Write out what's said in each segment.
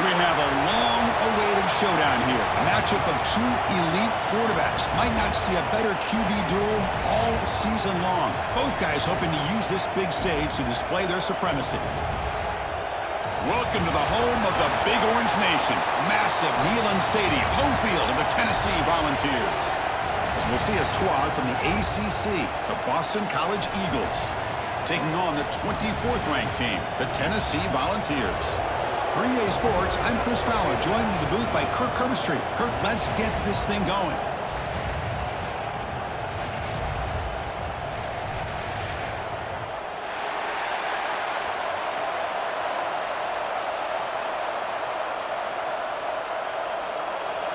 We have a long-awaited showdown here. A matchup of two elite quarterbacks. Might not see a better QB duel all season long. Both guys hoping to use this big stage to display their supremacy. Welcome to the home of the Big Orange Nation. Massive Neyland Stadium, home field of the Tennessee Volunteers. As we'll see a squad from the ACC, the Boston College Eagles, taking on the 24th ranked team, the Tennessee Volunteers. For EA Sports, I'm Chris Fowler, joined in the booth by Kirk Herbstreit. Kirk, let's get this thing going.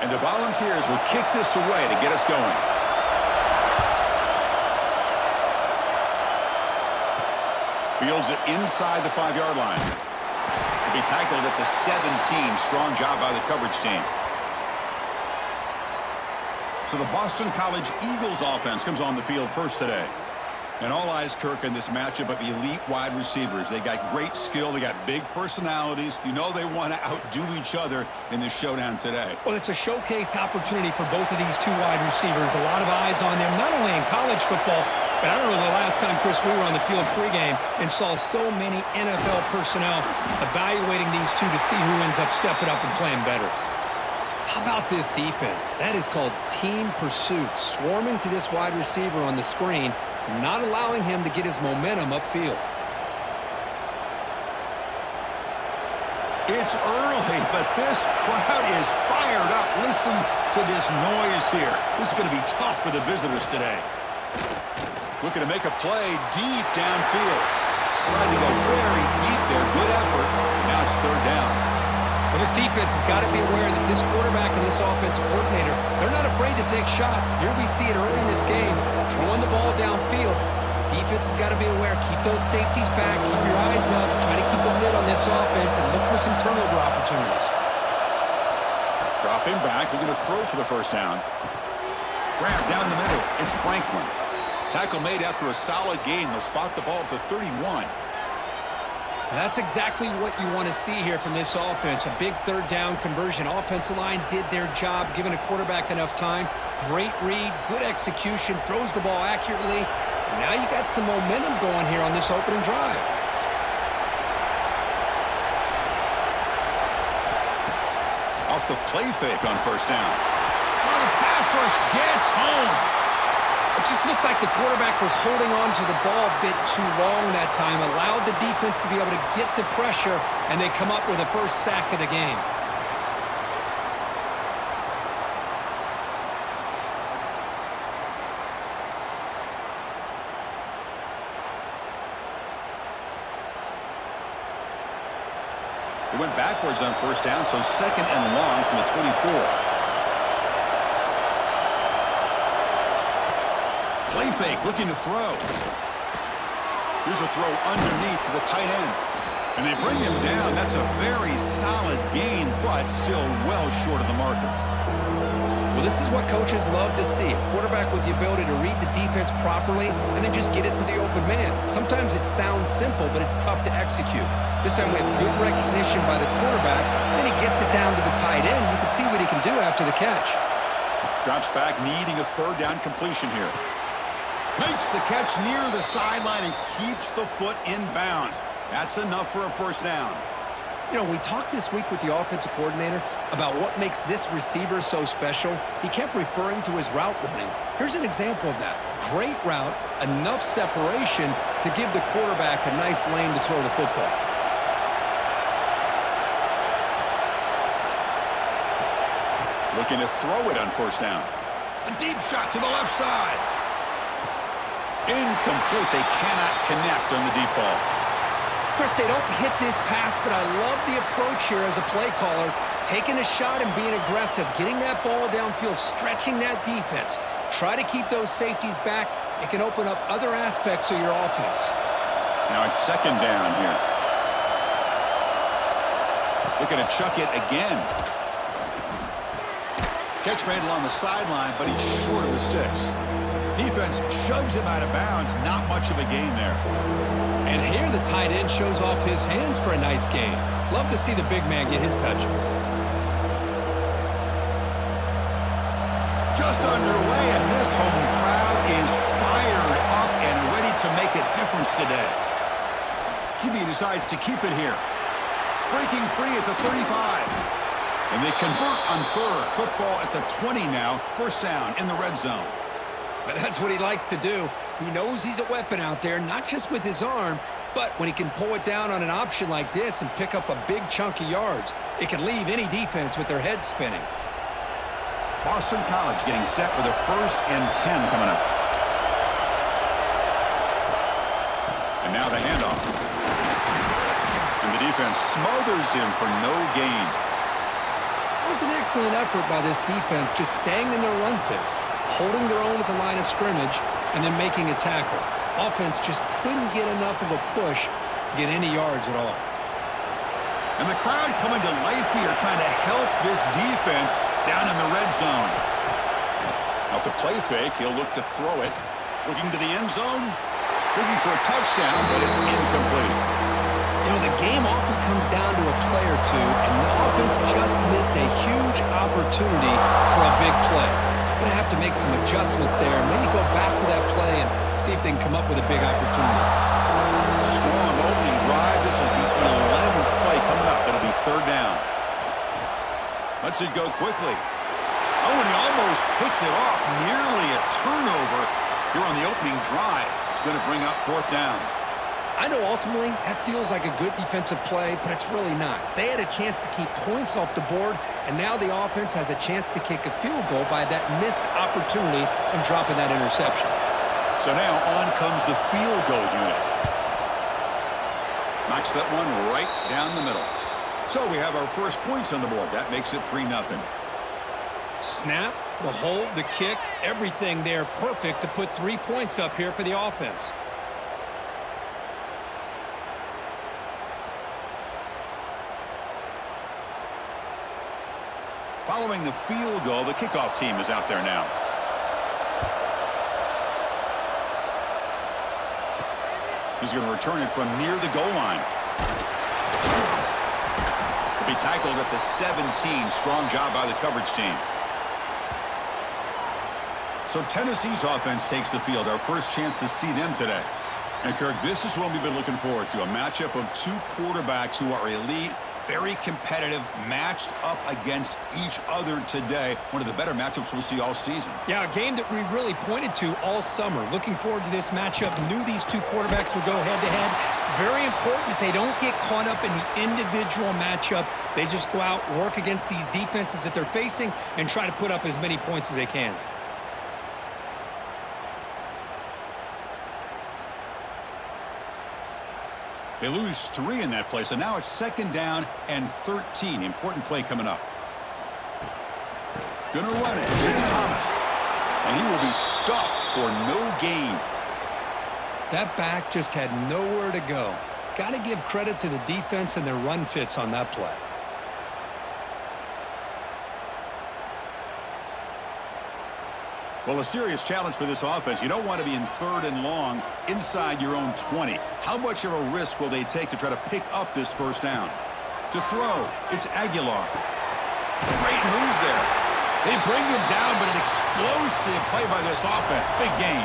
And the Volunteers will kick this away to get us going. Fields it inside the 5-yard line. Be tackled at the 17. Strong job by the coverage team. So the Boston College Eagles offense comes on the field first today. And all eyes, Kirk, in this matchup of elite wide receivers. They got great skill. They got big personalities. You know they want to outdo each other in this showdown today. Well, it's a showcase opportunity for both of these two wide receivers. A lot of eyes on them, not only in college football, but I don't know the last time, Chris, we were on the field pregame and saw so many NFL personnel evaluating these two to see who ends up stepping up and playing better. How about this defense? That is called team pursuit. Swarming to this wide receiver on the screen, not allowing him to get his momentum upfield. It's early, but this crowd is fired up. Listen to this noise here. This is going to be tough for the visitors today. Looking to make a play deep downfield. Trying to go very deep there. Good effort. Now it's third down. Well, this defense has got to be aware that this quarterback and this offensive coordinator, they're not afraid to take shots. Here we see it early in this game, throwing the ball downfield. The defense has got to be aware. Keep those safeties back. Keep your eyes up. Try to keep a lid on this offense and look for some turnover opportunities. Dropping back. Looking to throw for the first down. Grab down the middle. It's Franklin. Tackle made after a solid gain. They'll spot the ball at the 31. That's exactly what you want to see here from this offense. A big third down conversion. Offensive line did their job, giving a quarterback enough time. Great read, good execution, throws the ball accurately. And now you got some momentum going here on this opening drive. Off the play fake on first down. Oh, the pass rush gets home. It just looked like the quarterback was holding on to the ball a bit too long that time, allowed the defense to be able to get the pressure, and they come up with a first sack of the game. They went backwards on first down, so second and long from the 24. Play fake, looking to throw. Here's a throw underneath to the tight end. And they bring him down. That's a very solid gain, but still well short of the marker. Well, this is what coaches love to see. A quarterback with the ability to read the defense properly and then just get it to the open man. Sometimes it sounds simple, but it's tough to execute. This time we have good recognition by the quarterback. Then he gets it down to the tight end. You can see what he can do after the catch. Drops back, needing a third down completion here. Makes the catch near the sideline and keeps the foot in bounds. That's enough for a first down. You know, we talked this week with the offensive coordinator about what makes this receiver so special. He kept referring to his route running. Here's an example of that. Great route, enough separation to give the quarterback a nice lane to throw the football. Looking to throw it on first down. A deep shot to the left side. Incomplete. They cannot connect on the deep ball. Chris, they don't hit this pass, but I love the approach here as a play caller. Taking a shot and being aggressive, getting that ball downfield, stretching that defense. Try to keep those safeties back. It can open up other aspects of your offense. Now it's second down here. Looking to chuck it again. Catch made along the sideline, but he's short of the sticks. Defense shoves him out of bounds. Not much of a gain there. And here the tight end shows off his hands for a nice gain. Love to see the big man get his touches. Just underway, and this home crowd is fired up and ready to make a difference today. QB decides to keep it here. Breaking free at the 35. And they convert on third. Football at the 20 now. First down in the red zone. But that's what he likes to do. He knows he's a weapon out there, not just with his arm, but when he can pull it down on an option like this and pick up a big chunk of yards, it can leave any defense with their head spinning. Boston College getting set with a 1st and 10 coming up. And now the handoff. And the defense smothers him for no gain. It was an excellent effort by this defense, just staying in their run fits, holding their own at the line of scrimmage, and then making a tackle. Offense just couldn't get enough of a push to get any yards at all. And the crowd coming to life here, trying to help this defense down in the red zone. Off the play fake, he'll look to throw it. Looking to the end zone. Looking for a touchdown, but it's incomplete. You know, the game often comes down to a play or two, and the offense just missed a huge opportunity for a big play. Going to have to make some adjustments there, maybe go back to that play and see if they can come up with a big opportunity. Strong opening drive. This is the 11th play coming up. It'll be third down. Lets it go quickly. Oh, and he almost picked it off. Nearly a turnover here on the opening drive. It's going to bring up fourth down. I know ultimately that feels like a good defensive play, but it's really not. They had a chance to keep points off the board, and now the offense has a chance to kick a field goal by that missed opportunity and dropping that interception. So now on comes the field goal unit. Knocks that one right down the middle. So we have our first points on the board. That makes it 3-0. Snap, the hold, the kick, everything there perfect to put 3 points up here for the offense. Following the field goal, the kickoff team is out there now. He's going to return it from near the goal line. He'll be tackled at the 17. Strong job by the coverage team. So Tennessee's offense takes the field. Our first chance to see them today. And Kirk, this is what we've been looking forward to. A matchup of two quarterbacks who are elite, very competitive, matched up against each other today. One of the better matchups we'll see all season. Yeah, a game that we really pointed to all summer. Looking forward to this matchup. Knew these two quarterbacks would go head-to-head. Very important that they don't get caught up in the individual matchup. They just go out, work against these defenses that they're facing, and try to put up as many points as they can. They lose 3 in that play, so now it's second down and 13. Important play coming up. Gonna run it. It's Thomas. And he will be stuffed for no gain. That back just had nowhere to go. Got to give credit to the defense and their run fits on that play. Well, a serious challenge for this offense. You don't want to be in third and long inside your own 20. How much of a risk will they take to try to pick up this first down? To throw, it's Aguilar. Great move there. They bring him down, but an explosive play by this offense. Big gain.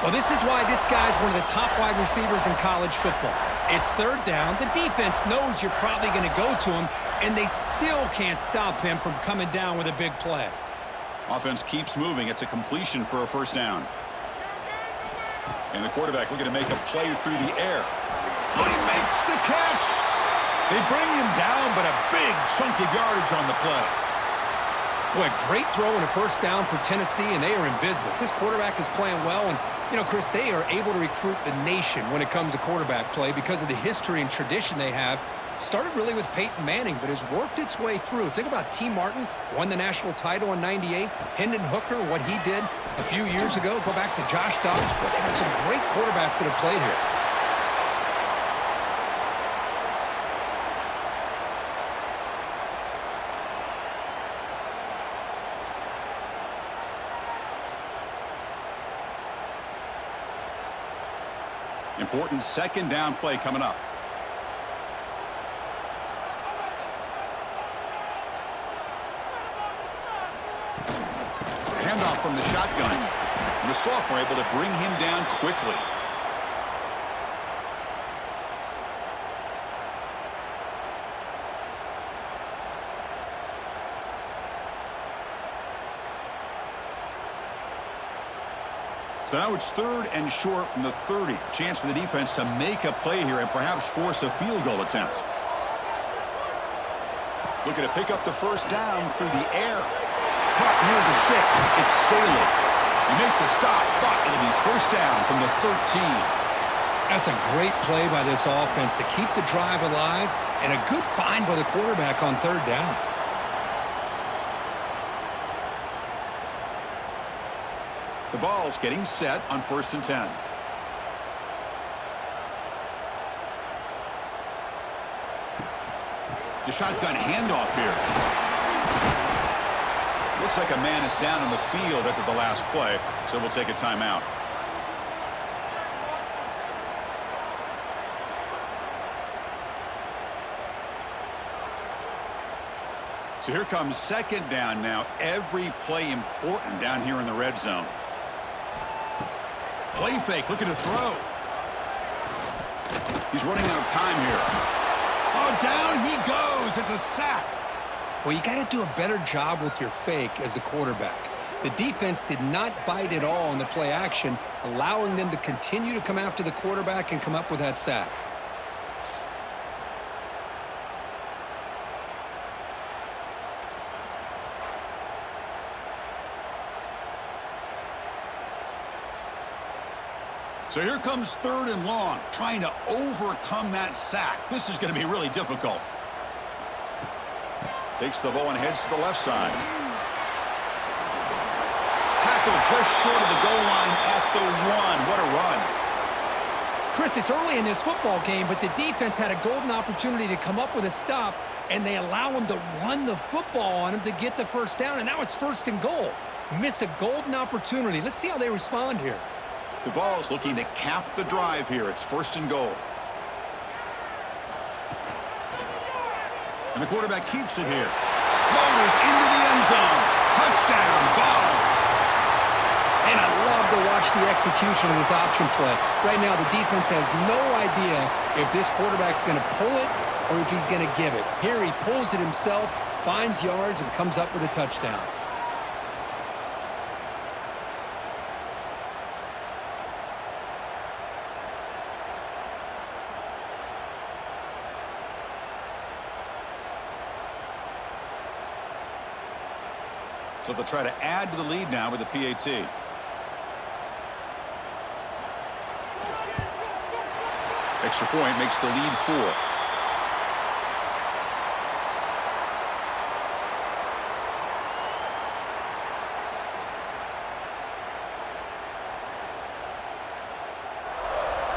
Well, this is why this guy's one of the top wide receivers in college football. It's third down. The defense knows you're probably going to go to him, and they still can't stop him from coming down with a big play. Offense keeps moving. It's a completion for a first down. And the quarterback looking to make a play through the air. Oh, he makes the catch. They bring him down, but a big chunk of yardage on the play. Boy, great throw and a first down for Tennessee, and they are in business. This quarterback is playing well, and, you know, Chris, they are able to recruit the nation when it comes to quarterback play because of the history and tradition they have. Started really with Peyton Manning, but has worked its way through. Think about T. Martin, won the national title in '98. Hendon Hooker, what he did a few years ago. Go back to Josh Dobbs. Boy, they've had some great quarterbacks that have played here. Important second down play coming up. Handoff from the shotgun. And the sophomore able to bring him down quickly. So now it's 3rd and short from the 30. Chance for the defense to make a play here and perhaps force a field goal attempt. Looking to pick up the first down through the air. Caught near the sticks. It's Staley. You make the stop, but it'll be first down from the 13. That's a great play by this offense to keep the drive alive, and a good find by the quarterback on 3rd down. The Vols getting set on 1st and 10. The shotgun handoff here. Looks like a man is down on the field after the last play, so we'll take a timeout. So here comes 2nd down now. Every play important down here in the red zone. Play fake, looking to throw. He's running out of time here. Oh, down he goes. It's a sack. Well, you got to do a better job with your fake as the quarterback. The defense did not bite at all on the play action, allowing them to continue to come after the quarterback and come up with that sack. So here comes 3rd and long, trying to overcome that sack. This is going to be really difficult. Takes the ball and heads to the left side. Tackle just short of the goal line at the 1. What a run. Chris, it's early in this football game, but the defense had a golden opportunity to come up with a stop, and they allow him to run the football on him to get the first down, and now it's 1st and goal. Missed a golden opportunity. Let's see how they respond here. The Vols looking to cap the drive here. It's 1st and goal. And the quarterback keeps it here. Motors into the end zone. Touchdown, Vols. And I love to watch the execution of this option play. Right now, the defense has no idea if this quarterback's going to pull it or if he's going to give it. Here he pulls it himself, finds yards, and comes up with a touchdown. So they'll try to add to the lead now with the PAT. Extra point makes the lead 4.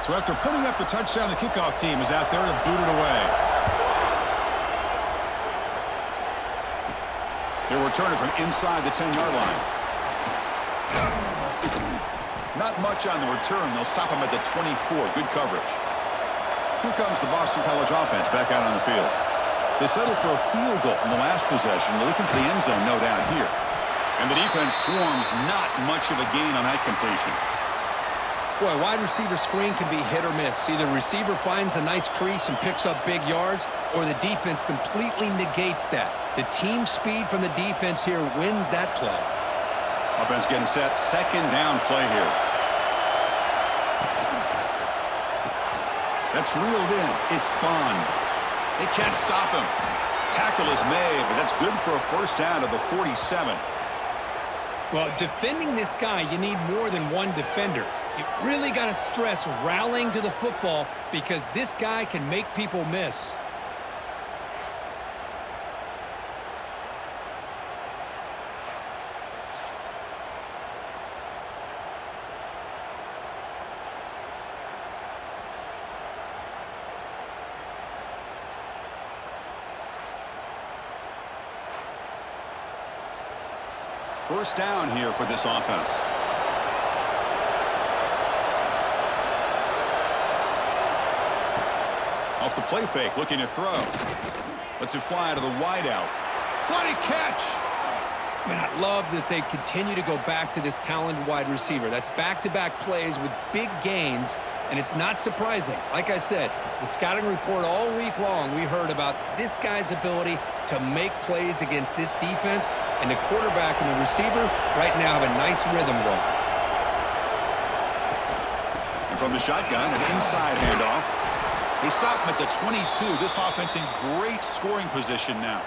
So after putting up a touchdown, the kickoff team is out there to boot it away. They'll return it from inside the 10-yard line. Not much on the return. They'll stop him at the 24. Good coverage. Here comes the Boston College offense back out on the field. They settled for a field goal in the last possession. They're looking for the end zone, no doubt, here. And the defense swarms, not much of a gain on that completion. Boy, wide receiver screen can be hit or miss. Either receiver finds a nice crease and picks up big yards, or the defense completely negates that. The team speed from the defense here wins that play. Offense getting set. 2nd down play here. That's reeled in. It's Bond. They can't stop him. Tackle is made, but that's good for a first down to the 47. Well, defending this guy, you need more than one defender. You really got to stress rallying to the football because this guy can make people miss. First down here for this offense. Off the play fake, looking to throw. Lets it fly to the wideout. What a catch! Man, I love that they continue to go back to this talented wide receiver. That's back-to-back plays with big gains, and it's not surprising. Like I said, the scouting report all week long, we heard about this guy's ability to make plays against this defense, and the quarterback and the receiver right now have a nice rhythm going. And from the shotgun, an inside handoff. They stop him at the 22. This offense in great scoring position now.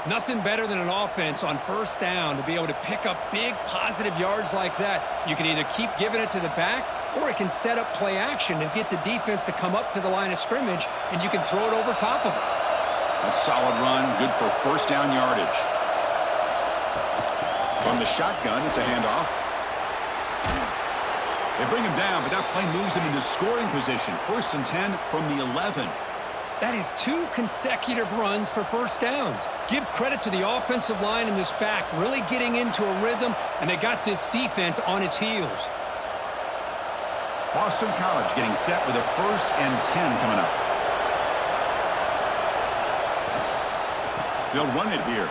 Nothing better than an offense on first down to be able to pick up big positive yards like that. You can either keep giving it to the back, or it can set up play action and get the defense to come up to the line of scrimmage, and you can throw it over top of it. A solid run, good for first down yardage. From the shotgun, it's a handoff. They bring him down, but that play moves him into scoring position. 1st and 10 from the 11. That is 2 consecutive runs for first downs. Give credit to the offensive line and this back really getting into a rhythm, and they got this defense on its heels. Boston College getting set with a 1st and 10 coming up. They'll run it here.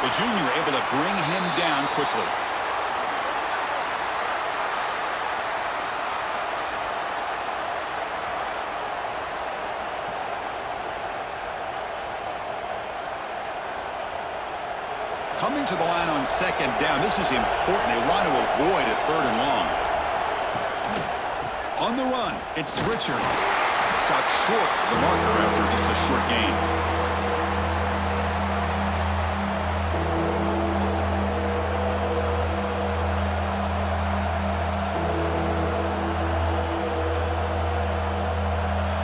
The junior able to bring him down quickly. Coming to the line on 2nd down. This is important. They want to avoid a 3rd and long. On the run, it's Richard. Stopped short of the marker after just a short gain.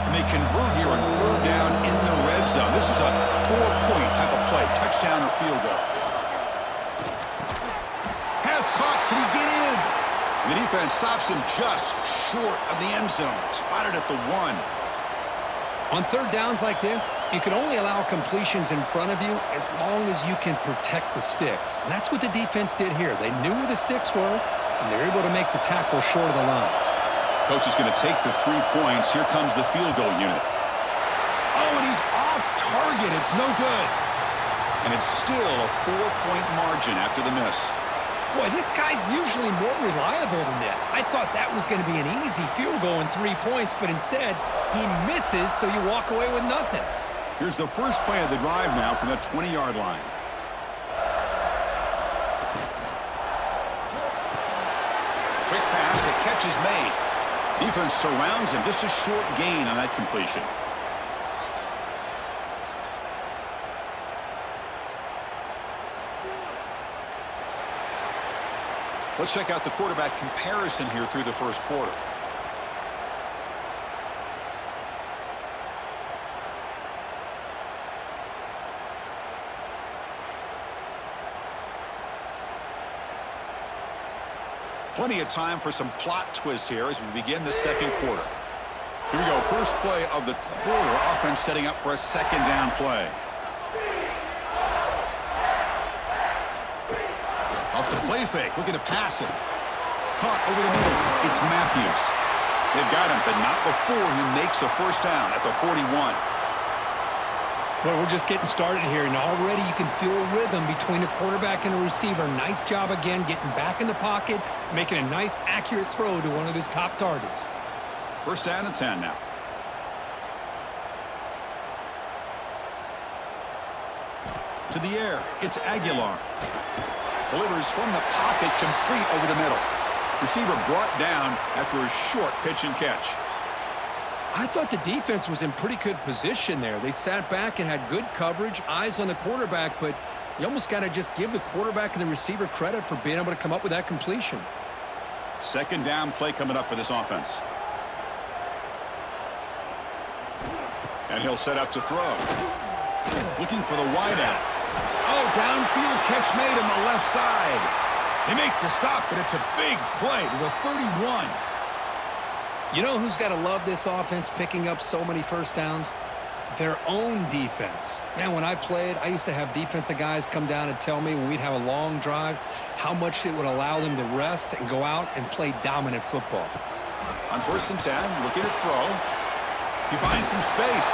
And they convert here on 3rd down in the red zone. This is a 4-point type of play. Touchdown or field goal. Can he get in? The defense stops him just short of the end zone. Spotted at the 1. On 3rd downs like this, you can only allow completions in front of you as long as you can protect the sticks. And that's what the defense did here. They knew where the sticks were, and they were able to make the tackle short of the line. Coach is going to take the 3 points. Here comes the field goal unit. Oh, and he's off target. It's no good. And it's still a 4-point margin after the miss. Boy, this guy's usually more reliable than this. I thought that was going to be an easy field goal and 3 points, but instead, he misses, so you walk away with nothing. Here's the first play of the drive now from the 20-yard line. Quick pass, the catch is made. Defense surrounds him, just a short gain on that completion. Let's check out the quarterback comparison here through the first quarter. Plenty of time for some plot twists here as we begin the 2nd quarter. Here we go, first play of the quarter. Offense setting up for a 2nd down play. Off the play fake, looking to pass it. Caught over the middle. It's Matthews. They've got him, but not before he makes a first down at the 41. Well, we're just getting started here, and already you can feel a rhythm between the quarterback and the receiver. Nice job again getting back in the pocket, making a nice, accurate throw to one of his top targets. First down and 10 now. To the air, it's Aguilar. Delivers from the pocket, complete over the middle. Receiver brought down after a short pitch and catch. I thought the defense was in pretty good position there. They sat back and had good coverage, eyes on the quarterback, but you almost got to just give the quarterback and the receiver credit for being able to come up with that completion. 2nd down play coming up for this offense. And he'll set up to throw. Looking for the wideout. Oh, downfield catch made on the left side. They make the stop, but it's a big play to the 31. You know who's got to love this offense picking up so many first downs? Their own defense. Man, when I played, I used to have defensive guys come down and tell me when we'd have a long drive how much it would allow them to rest and go out and play dominant football. On 1st and 10, looking to throw. He finds some space.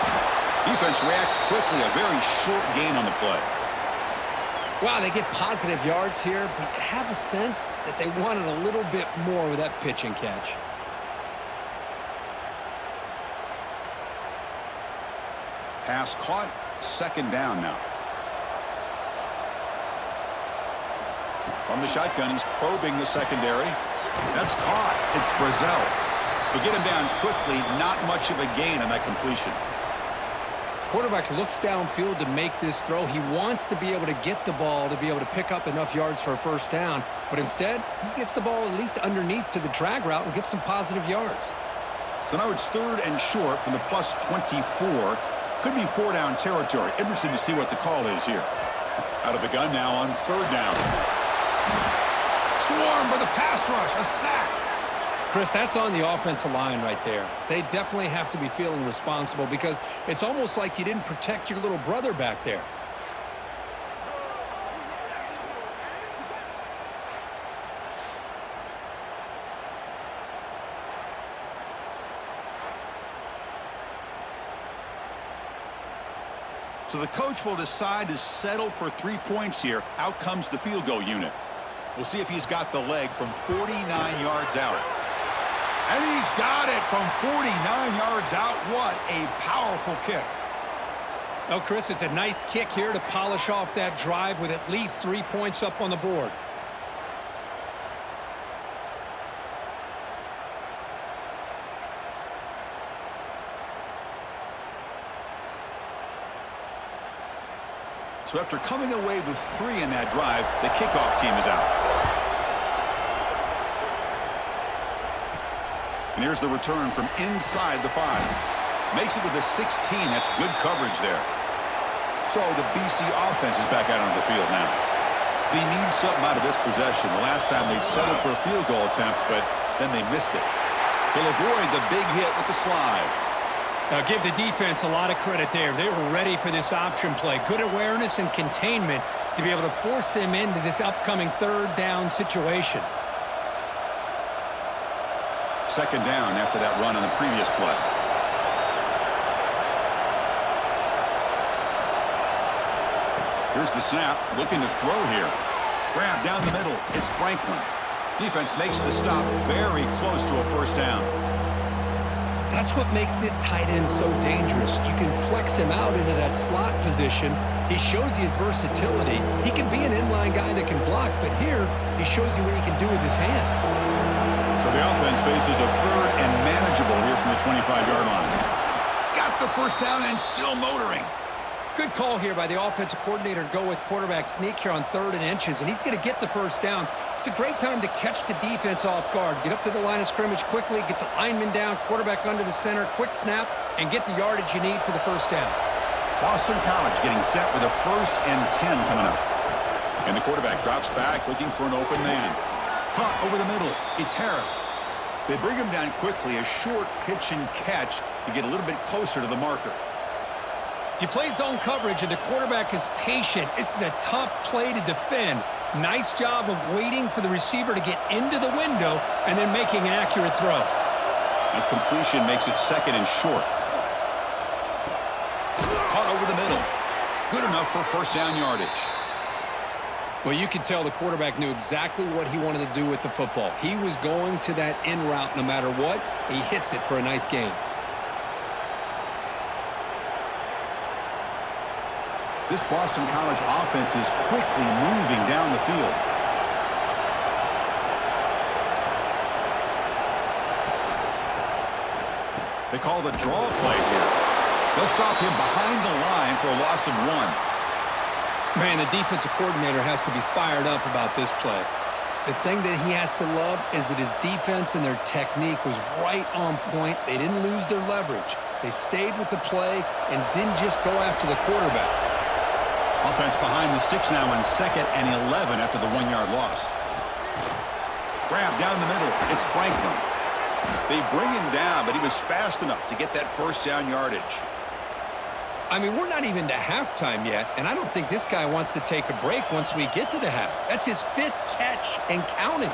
Defense reacts quickly. A very short gain on the play. Wow, they get positive yards here, but you have a sense that they wanted a little bit more with that pitch and catch. Pass caught. Second down now. From the shotgun, he's probing the secondary. That's caught. It's Brazil. They get him down quickly. Not much of a gain on that completion. Quarterback looks downfield to make this throw. He wants to be able to get the ball to be able to pick up enough yards for a first down. But instead, he gets the ball at least underneath to the drag route and gets some positive yards. So now it's third and short from the plus 24. Could be four-down territory. Interesting to see what the call is here. Out of the gun now on third down. Swarm for the pass rush. A sack. Chris, that's on the offensive line right there. They definitely have to be feeling responsible because it's almost like you didn't protect your little brother back there. So the coach will decide to settle for 3 points here. Out comes the field goal unit. We'll see if he's got the leg from 49 yards out. And he's got it from 49 yards out. What a powerful kick. Oh, Chris, it's a nice kick here to polish off that drive with at least 3 points up on the board. So after coming away with 3 in that drive, the kickoff team is out. And here's the return from inside the 5. Makes it to the 16. That's good coverage there. So the BC offense is back out on the field now. They need something out of this possession. The last time they settled for a field goal attempt, but then they missed it. They'll avoid the big hit with the slide. Now, give the defense a lot of credit there. They were ready for this option play. Good awareness and containment to be able to force them into this upcoming third down situation. Second down after that run on the previous play. Here's the snap. Looking to throw here. Grab down the middle. It's Franklin. Defense makes the stop very close to a first down. That's what makes this tight end so dangerous. You can flex him out into that slot position. He shows you his versatility. He can be an inline guy that can block, but here he shows you what he can do with his hands. So the offense faces a third and manageable here from the 25-yard line. He's got the first down and still motoring. Good call here by the offensive coordinator to go with quarterback sneak here on 3rd and inches, and he's going to get the first down. It's a great time to catch the defense off guard. Get up to the line of scrimmage quickly, get the lineman down, quarterback under the center, quick snap, and get the yardage you need for the first down. Boston College getting set with a 1st and 10 coming up. And the quarterback drops back looking for an open man. Caught over the middle. It's Harris. They bring him down quickly, a short pitch and catch to get a little bit closer to the marker. If you play zone coverage and the quarterback is patient, this is a tough play to defend. Nice job of waiting for the receiver to get into the window and then making an accurate throw. A completion makes it 2nd and short. Caught over the middle. Good enough for first down yardage. Well, you could tell the quarterback knew exactly what he wanted to do with the football. He was going to that in route no matter what. He hits it for a nice gain. This Boston College offense is quickly moving down the field. They call the draw play here. They'll stop him behind the line for a loss of 1. Man, the defensive coordinator has to be fired up about this play. The thing that he has to love is that his defense and their technique was right on point. They didn't lose their leverage. They stayed with the play and didn't just go after the quarterback. Offense behind the 6 now in 2nd and 11 after the 1-yard loss. Grab down the middle. It's Franklin. They bring him down, but he was fast enough to get that first down yardage. I mean, we're not even to halftime yet, and I don't think this guy wants to take a break once we get to the half. That's his 5th catch and counting.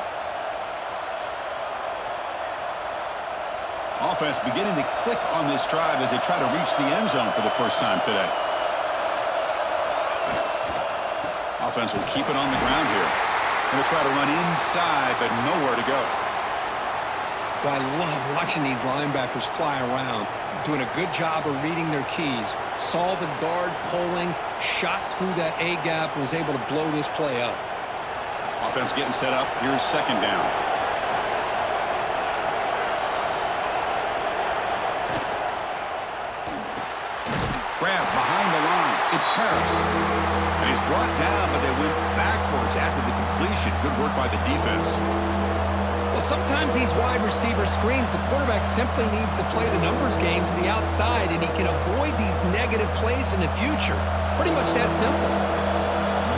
Offense beginning to click on this drive as they try to reach the end zone for the first time today. Offense will keep it on the ground here. Going to try to run inside, but nowhere to go. Well, I love watching these linebackers fly around, doing a good job of reading their keys. Saw the guard pulling, shot through that A-gap, and was able to blow this play up. Offense getting set up. Here's second down. Grab behind the line. It's Harris. And he's brought down, but they went backwards after the completion. Good work by the defense. Well, sometimes these wide receiver screens, the quarterback simply needs to play the numbers game to the outside, and he can avoid these negative plays in the future. Pretty much that simple.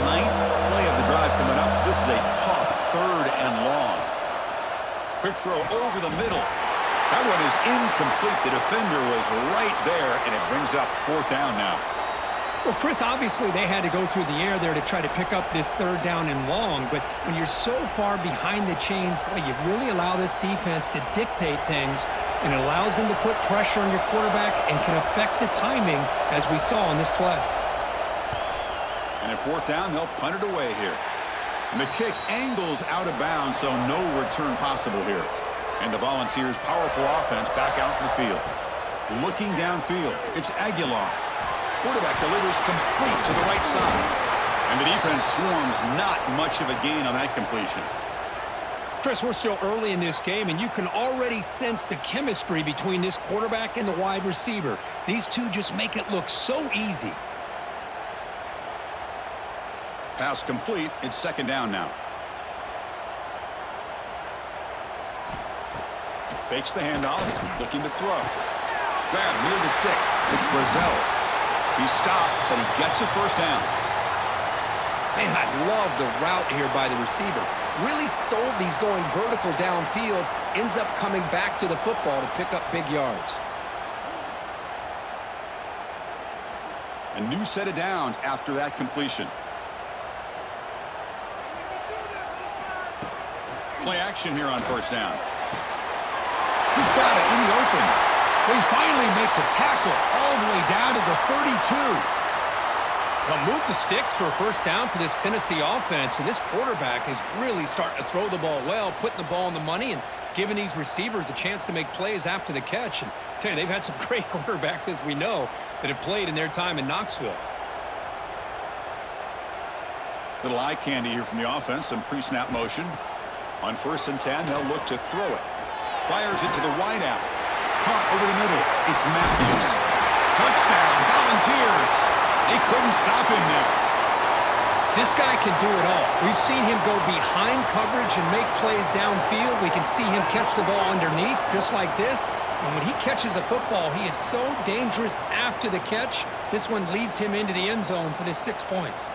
Ninth play of the drive coming up. This is a tough third and long. Quick throw over the middle. That one is incomplete. The defender was right there, and it brings up fourth down now. Well, Chris, obviously they had to go through the air there to try to pick up this third down and long, but when you're so far behind the chains, boy, you really allow this defense to dictate things, and it allows them to put pressure on your quarterback and can affect the timing, as we saw on this play. And at fourth down, they'll punt it away here. And the kick angles out of bounds, so no return possible here. And the Volunteers' powerful offense back out in the field. Looking downfield, it's Aguilar. Quarterback delivers complete to the right side. And the defense swarms, not much of a gain on that completion. Chris, we're still early in this game, and you can already sense the chemistry between this quarterback and the wide receiver. These two just make it look so easy. Pass complete. It's second down now. Fakes the handoff, looking to throw. Grab near the sticks. It's Brazel. He stopped, but he gets a first down. Man, I love the route here by the receiver. Really sold these going vertical downfield. Ends up coming back to the football to pick up big yards. A new set of downs after that completion. Play action here on first down. He's got it in the open. They finally make the tackle all the way down to the 32. They'll move the sticks for a first down for this Tennessee offense, and this quarterback is really starting to throw the ball well, putting the ball on the money and giving these receivers a chance to make plays after the catch. And I tell you, they've had some great quarterbacks, as we know, that have played in their time in Knoxville. Little eye candy here from the offense, some pre-snap motion. On 1st and 10, they'll look to throw it. Fires it to the wideout. Caught over the middle. It's Matthews. Touchdown, Volunteers. They couldn't stop him there. This guy can do it all. We've seen him go behind coverage and make plays downfield. We can see him catch the ball underneath, just like this. And when he catches a football, he is so dangerous after the catch. This one leads him into the end zone for this 6 points.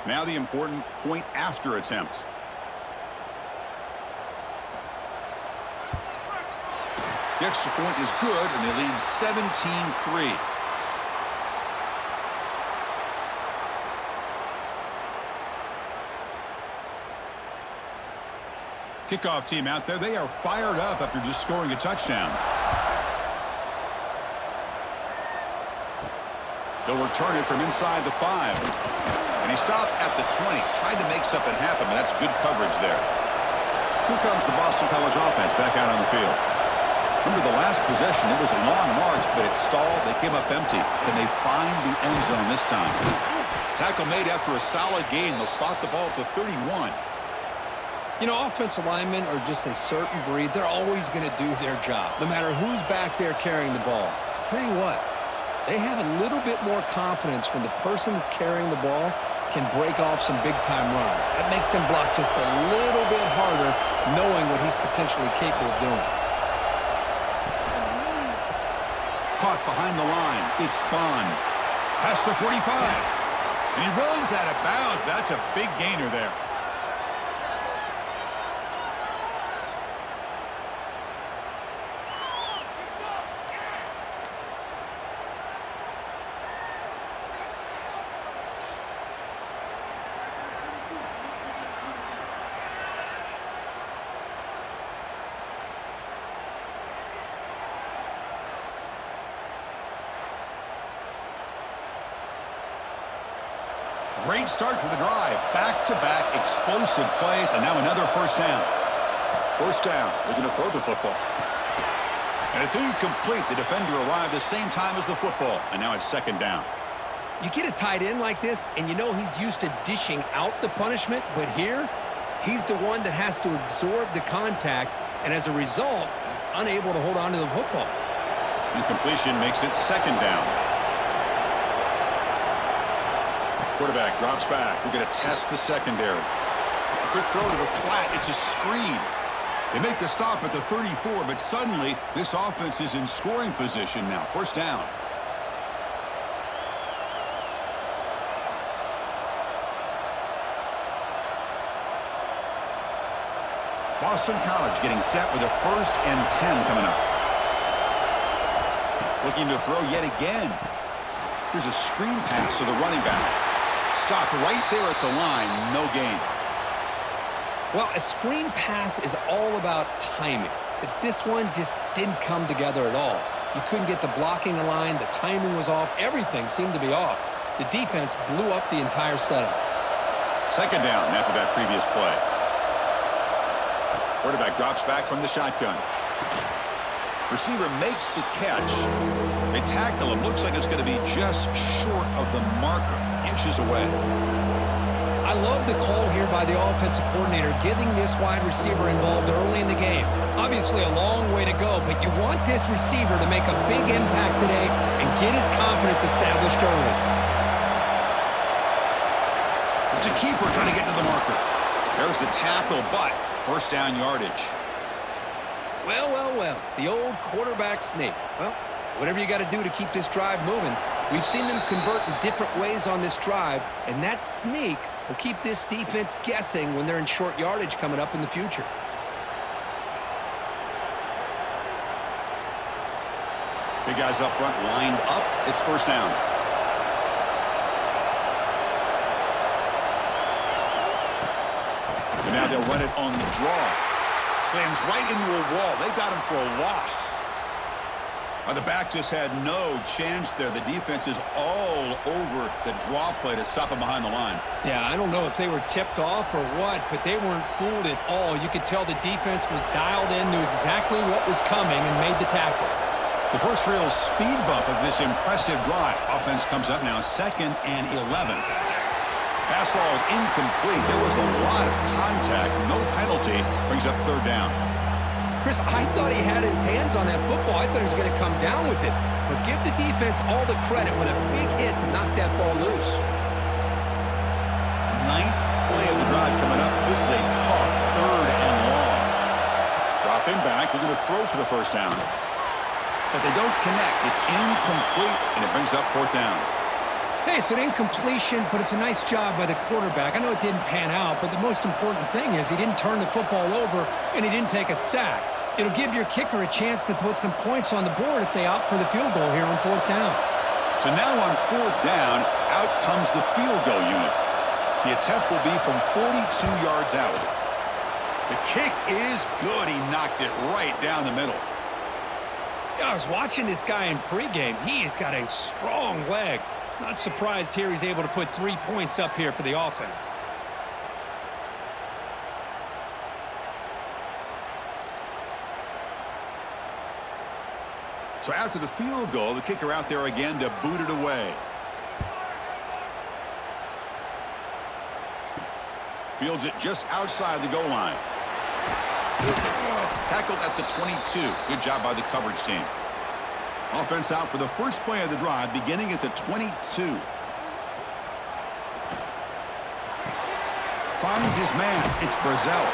Now the important point after attempt. The extra point is good, and they lead 17-3. Kickoff team out there. They are fired up after just scoring a touchdown. They'll return it from inside the 5. And he stopped at the 20, tried to make something happen, but that's good coverage there. Here comes the Boston College offense back out on the field. Remember the last possession, it was a long march, but it stalled. They came up empty. Can they find the end zone this time? Tackle made after a solid gain. They'll spot the ball at the 31. You know, offensive linemen are just a certain breed. They're always going to do their job, no matter who's back there carrying the ball. I'll tell you what, they have a little bit more confidence when the person that's carrying the ball can break off some big-time runs. That makes him block just a little bit harder, knowing what he's potentially capable of doing. Caught behind the line. It's Bond. Past the 45. And he runs out of bounds. That's a big gainer there. Great start for the drive. Back-to-back explosive plays, and now another first down. First down. Looking to throw the football. And it's incomplete. The defender arrived the same time as the football, and now it's second down. You get a tight end like this, and you know he's used to dishing out the punishment, but here, he's the one that has to absorb the contact, and as a result, he's unable to hold on to the football. Incompletion makes it second down. Quarterback drops back. We're going to test the secondary. A quick throw to the flat. It's a screen. They make the stop at the 34, but suddenly this offense is in scoring position now. First down. Boston College getting set with a 1st and 10 coming up. Looking to throw yet again. Here's a screen pass to the running back. Stopped right there at the line. No gain. Well, a screen pass is all about timing. But this one just didn't come together at all. You couldn't get the blocking line. The timing was off. Everything seemed to be off. The defense blew up the entire setup. Second down after that previous play. Quarterback drops back from the shotgun. Receiver makes the catch. They tackle him. Looks like it's going to be just short of the marker. Inches away. I love the call here by the offensive coordinator, getting this wide receiver involved early in the game. Obviously a long way to go, but you want this receiver to make a big impact today and get his confidence established early. It's a keeper trying to get to the marker. There's the tackle, but first down yardage. Well, well, well, the old quarterback sneak. Well, whatever you got to do to keep this drive moving. We've seen them convert in different ways on this drive, and that sneak will keep this defense guessing when they're in short yardage coming up in the future. Big guys up front lined up. It's first down. And now they'll run it on the draw. Slams right into a wall. They got him for a loss. The back just had no chance there. The defense is all over the draw play to stop him behind the line. Yeah, I don't know if they were tipped off or what, but they weren't fooled at all. You could tell the defense was dialed in, knew exactly what was coming, and made the tackle. The first real speed bump of this impressive drive. Offense comes up now 2nd and 11. Pass ball is incomplete. There was a lot of contact. No penalty. Brings up third down. Chris, I thought he had his hands on that football. I thought he was going to come down with it. But give the defense all the credit with a big hit to knock that ball loose. 9th play of the drive coming up. This is a tough 3rd and long. Dropping back. They're going to throw for the first down. But they don't connect. It's incomplete, and it brings up 4th down. Hey, it's an incompletion, but it's a nice job by the quarterback. I know it didn't pan out, but the most important thing is he didn't turn the football over, and he didn't take a sack. It'll give your kicker a chance to put some points on the board if they opt for the field goal here on 4th down. So now on 4th down, out comes the field goal unit. The attempt will be from 42 yards out. The kick is good. He knocked it right down the middle. Yeah, I was watching this guy in pregame. He has got a strong leg. Not surprised here he's able to put 3 points up here for the offense. So after the field goal, the kicker out there again to boot it away. Fields it just outside the goal line. Tackled at the 22. Good job by the coverage team. Offense out for the first play of the drive, beginning at the 22. Finds his man. It's Brazil.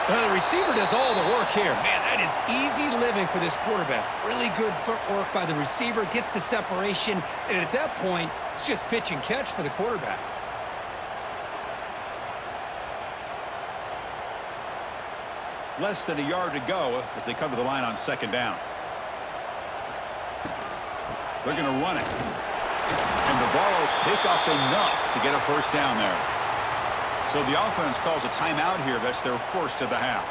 Well, the receiver does all the work here. Man, that is easy living for this quarterback. Really good footwork by the receiver. Gets the separation. And at that point, it's just pitch and catch for the quarterback. Less than a yard to go as they come to the line on 2nd down. They're going to run it. And the Vols pick up enough to get a first down there. So the offense calls a timeout here. That's their first of the half.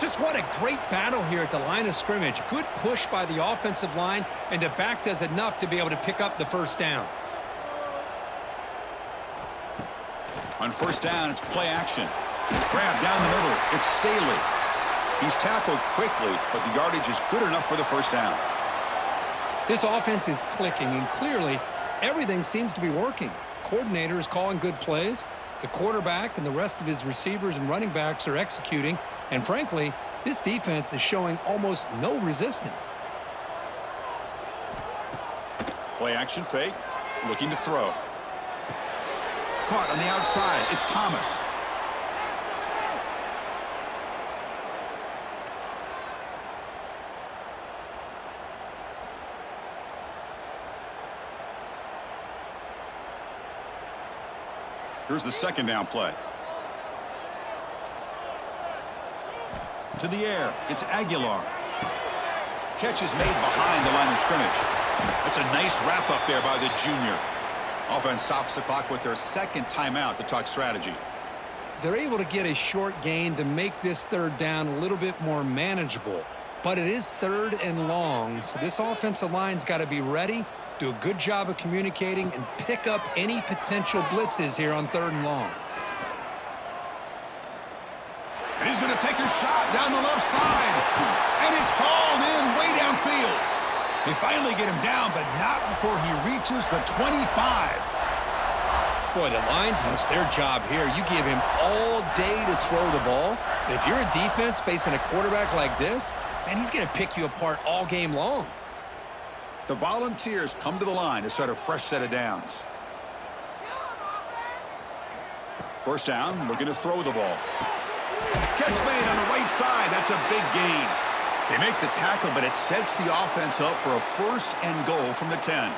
Just what a great battle here at the line of scrimmage. Good push by the offensive line, and the back does enough to be able to pick up the first down. On first down, it's play action. Grab down the middle. It's Staley. He's tackled quickly, but the yardage is good enough for the first down. This offense is clicking, and clearly everything seems to be working. The coordinator is calling good plays. The quarterback and the rest of his receivers and running backs are executing. And frankly, this defense is showing almost no resistance. Play action fake. Looking to throw. Caught on the outside. It's Thomas. Here's the second down play. To the air. It's Aguilar. Catch is made behind the line of scrimmage. That's a nice wrap up there by the junior. Offense stops the clock with their second timeout to talk strategy. They're able to get a short gain to make this third down a little bit more manageable. But it is third and long, so this offensive line's got to be ready, do a good job of communicating, and pick up any potential blitzes here on third and long. And he's going to take a shot down the left side. And it's hauled in way downfield. They finally get him down, but not before he reaches the 25. Boy, the line does their job here. You give him all day to throw the ball. And if you're a defense facing a quarterback like this, man, he's going to pick you apart all game long. The Volunteers come to the line to start a fresh set of downs. First down, looking to throw the ball. Catch made on the right side. That's a big gain. They make the tackle, but it sets the offense up for a first and goal from the 10.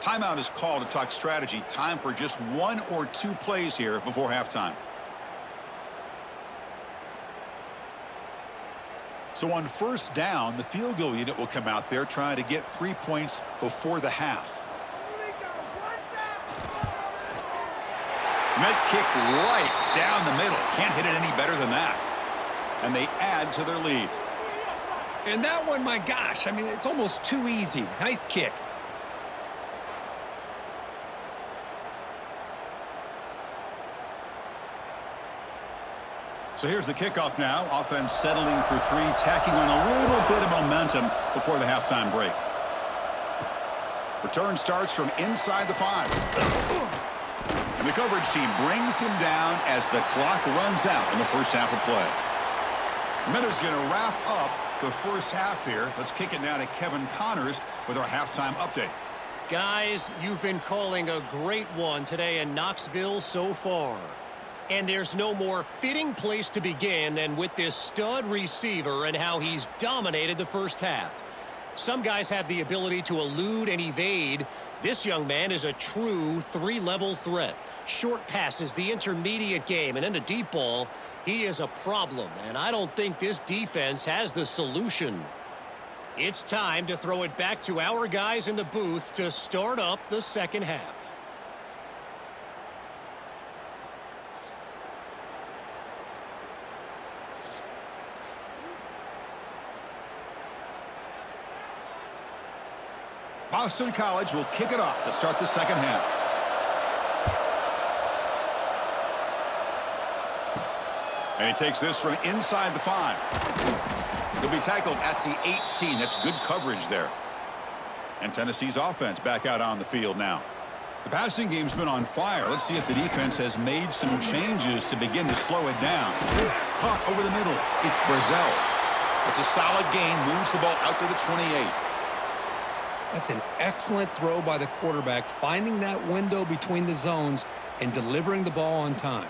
Timeout is called to talk strategy. Time for just one or two plays here before halftime. So on first down, the field goal unit will come out there trying to get 3 points before the half. Met kick right down the middle. Can't hit it any better than that. And they add to their lead. And that one, my gosh, I mean, it's almost too easy. Nice kick. So here's the kickoff now. Offense settling for three, tacking on a little bit of momentum before the halftime break. Return starts from inside the 5. And the coverage team brings him down as the clock runs out in the first half of play. Minter's going to wrap up the first half here. Let's kick it now to Kevin Connors with our halftime update. Guys, you've been calling a great one today in Knoxville so far. And there's no more fitting place to begin than with this stud receiver and how he's dominated the first half. Some guys have the ability to elude and evade. This young man is a true three-level threat. Short passes, the intermediate game, and then the deep ball. He is a problem, and I don't think this defense has the solution. It's time to throw it back to our guys in the booth to start up the second half. Boston College will kick it off to start the second half. And he takes this from inside the 5. He'll be tackled at the 18. That's good coverage there. And Tennessee's offense back out on the field now. The passing game's been on fire. Let's see if the defense has made some changes to begin to slow it down. Caught over the middle. It's Brazel. It's a solid gain. Moves the ball out to the 28. That's an excellent throw by the quarterback, finding that window between the zones and delivering the ball on time.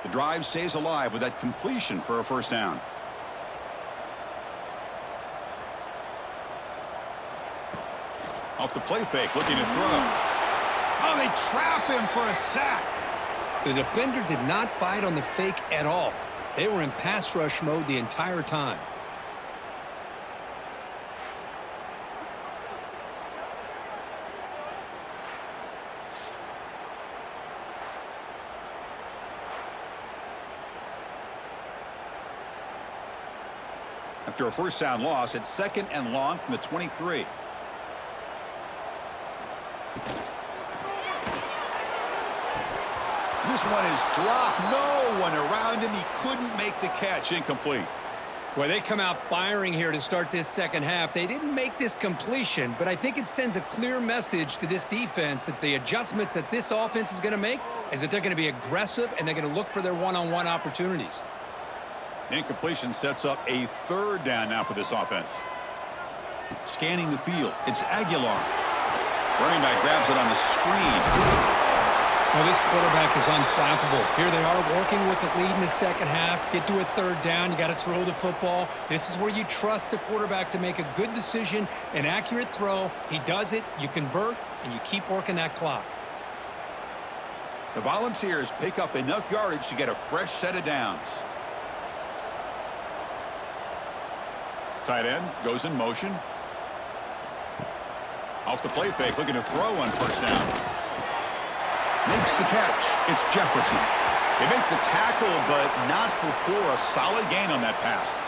The drive stays alive with that completion for a first down. Off the play fake, looking to throw. Oh, they trap him for a sack. The defender did not bite on the fake at all. They were in pass rush mode the entire time. After a first down loss, it's 2nd and long from the 23. This one is dropped. No one around him. He couldn't make the catch. Incomplete. Well, they come out firing here to start this second half. They didn't make this completion, but I think it sends a clear message to this defense that the adjustments that this offense is going to make is that they're going to be aggressive and they're going to look for their one-on-one opportunities. Incompletion sets up a 3rd down now for this offense. Scanning the field. It's Aguilar. Running back grabs it on the screen. Well, this quarterback is unflappable. Here they are working with the lead in the second half. Get to a 3rd down. You got to throw the football. This is where you trust the quarterback to make a good decision, an accurate throw. He does it, you convert, and you keep working that clock. The Volunteers pick up enough yardage to get a fresh set of downs. Tight end goes in motion. Off the play fake, looking to throw on 1st down. Makes the catch. It's Jefferson. They make the tackle, but not before a solid gain on that pass.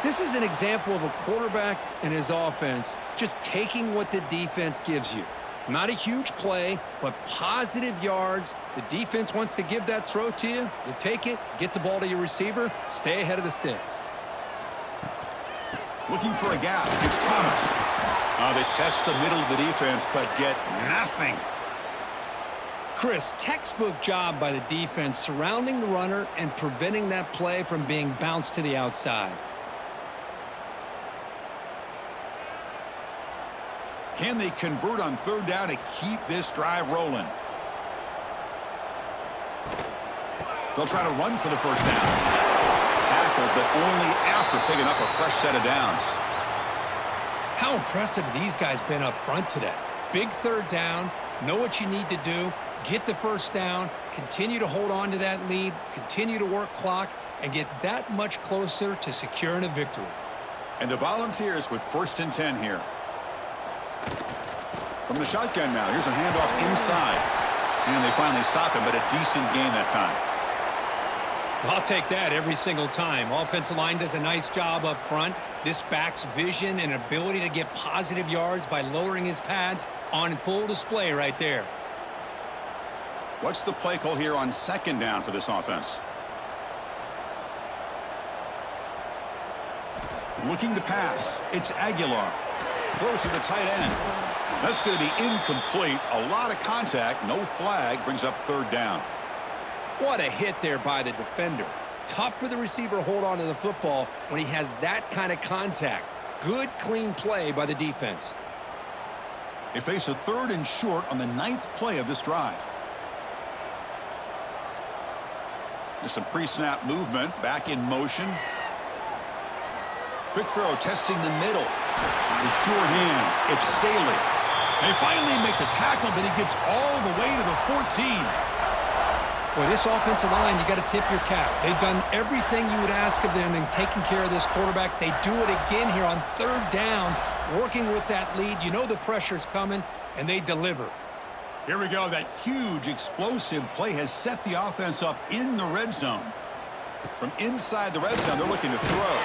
This is an example of a quarterback and his offense just taking what the defense gives you. Not a huge play, but positive yards. The defense wants to give that throw to you. You take it, get the ball to your receiver, stay ahead of the sticks. Looking for a gap. It's Thomas. They test the middle of the defense, but get nothing. Chris, textbook job by the defense surrounding the runner and preventing that play from being bounced to the outside. Can they convert on 3rd down to keep this drive rolling? They'll try to run for the 1st down. Tackled, but only after picking up a fresh set of downs. How impressive these guys been up front today. Big 3rd down, know what you need to do. Get the 1st down, continue to hold on to that lead, continue to work clock, and get that much closer to securing a victory. And the Volunteers with 1st and 10 here. From the shotgun now, here's a handoff inside. And they finally stop him, but a decent gain that time. I'll take that every single time. Offensive line does a nice job up front. This back's vision and ability to get positive yards by lowering his pads on full display right there. What's the play call here on 2nd down for this offense? Looking to pass. It's Aguilar. Throws to the tight end. That's going to be incomplete. A lot of contact. No flag. Brings up 3rd down. What a hit there by the defender. Tough for the receiver to hold on to the football when he has that kind of contact. Good, clean play by the defense. They face a 3rd and short on the 9th play of this drive. There's some pre-snap movement. Back in motion. Quick throw, testing the middle. With sure hands, it's Staley. They finally make the tackle, but he gets all the way to the 14. Boy, this offensive line, you got to tip your cap. They've done everything you would ask of them in taking care of this quarterback. They do it again here on 3rd down, working with that lead. You know the pressure's coming, and they deliver. Here we go. That huge, explosive play has set the offense up in the red zone. From inside the red zone, they're looking to throw.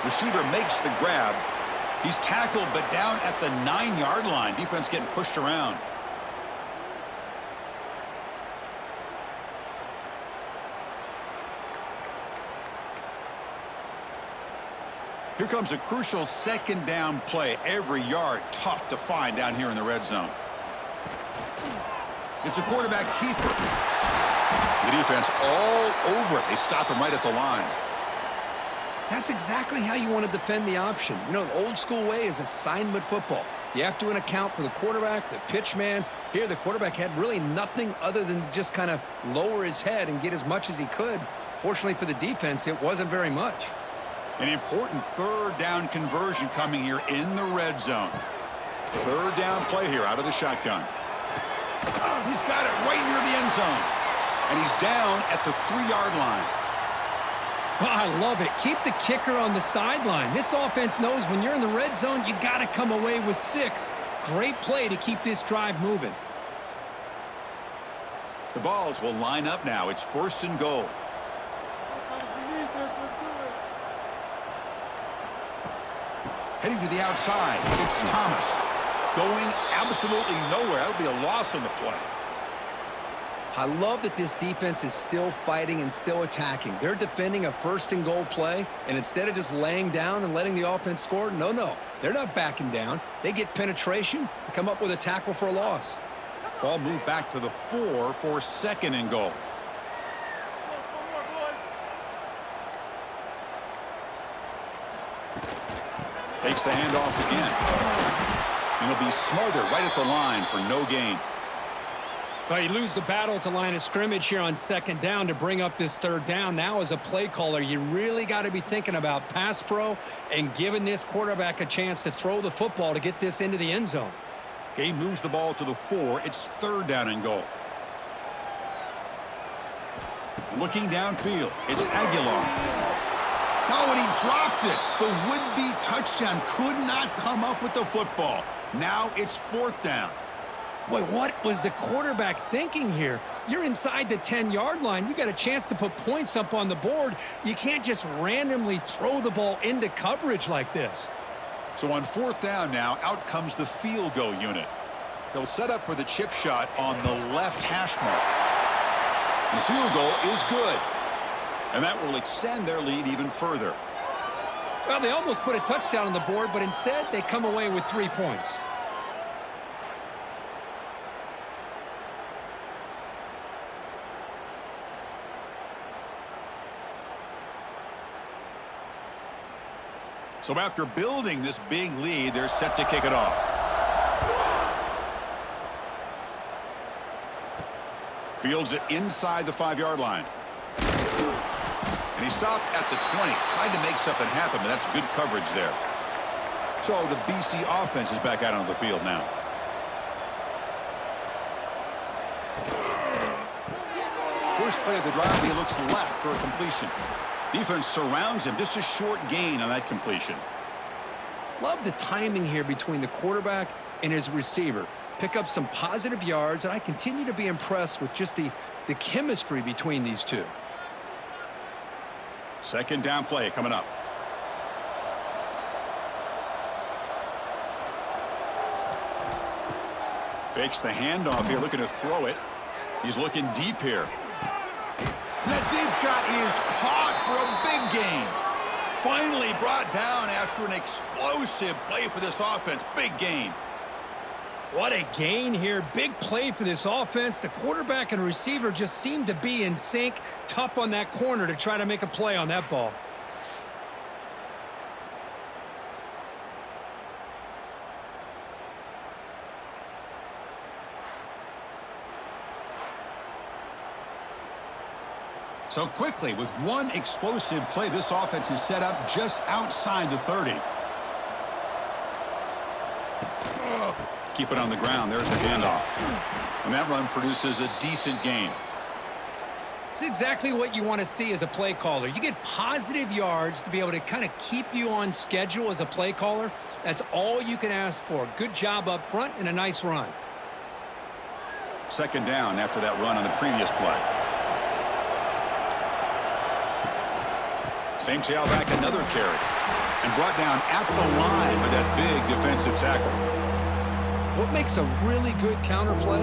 Receiver makes the grab. He's tackled, but down at the 9-yard line. Defense getting pushed around. Here comes a crucial 2nd down play. Every yard tough to find down here in the red zone. It's a quarterback keeper. The defense all over it. They stop him right at the line. That's exactly how you want to defend the option. You know, the old school way is assignment football. You have to account for the quarterback, the pitch man. Here, the quarterback had really nothing other than just kind of lower his head and get as much as he could. Fortunately for the defense, it wasn't very much. An important 3rd down conversion coming here in the red zone. 3rd down play here out of the shotgun. He's got it right near the end zone. And he's down at the 3-yard line. Oh, I love it. Keep the kicker on the sideline. This offense knows when you're in the red zone, you got to come away with 6. Great play to keep this drive moving. The Vols will line up now. It's 1st and goal. Heading to the outside, it's Thomas. Going absolutely nowhere. That would be a loss on the play. I love that this defense is still fighting and still attacking. They're defending a first-and-goal play, and instead of just laying down and letting the offense score, no. They're not backing down. They get penetration and come up with a tackle for a loss. Ball moved back to the 4 for 2nd and goal. Takes the handoff again. And he'll be smothered right at the line for no gain. Well, you lose the battle at the line of scrimmage here on 2nd down to bring up this 3rd down. Now, as a play caller, you really got to be thinking about pass pro and giving this quarterback a chance to throw the football to get this into the end zone. Game moves the ball to the 4. It's 3rd down and goal. Looking downfield, it's Aguilar. No, and he dropped it. The would-be touchdown could not come up with the football. Now it's 4th down. Boy, what was the quarterback thinking here? You're inside the 10-yard line. You got a chance to put points up on the board. You can't just randomly throw the ball into coverage like this. So on 4th down now, out comes the field goal unit. They'll set up for the chip shot on the left hash mark. And the field goal is good. And that will extend their lead even further. Well, they almost put a touchdown on the board, but instead they come away with 3 points. So after building this big lead, they're set to kick it off. Fields it inside the 5-yard line. And he stopped at the 20. Tried to make something happen, but that's good coverage there. So the BC offense is back out on the field now. First play of the drive, he looks left for a completion. Defense surrounds him. Just a short gain on that completion. Love the timing here between the quarterback and his receiver. Pick up some positive yards, and I continue to be impressed with just the chemistry between these two. 2nd down play coming up. Fakes the handoff here, looking to throw it. He's looking deep here. And that deep shot is caught for a big gain. Finally brought down after an explosive play for this offense. Big gain. What a gain here. Big play for this offense. The quarterback and receiver just seem to be in sync. Tough on that corner to try to make a play on that ball. So quickly, with one explosive play, this offense is set up just outside the 30. Keep it on the ground. There's the handoff. And that run produces a decent gain. It's exactly what you want to see as a play caller. You get positive yards to be able to kind of keep you on schedule as a play caller. That's all you can ask for. Good job up front and a nice run. 2nd down after that run on the previous play. Same tailback, another carry. And brought down at the line with that big defensive tackle. What makes a really good counter play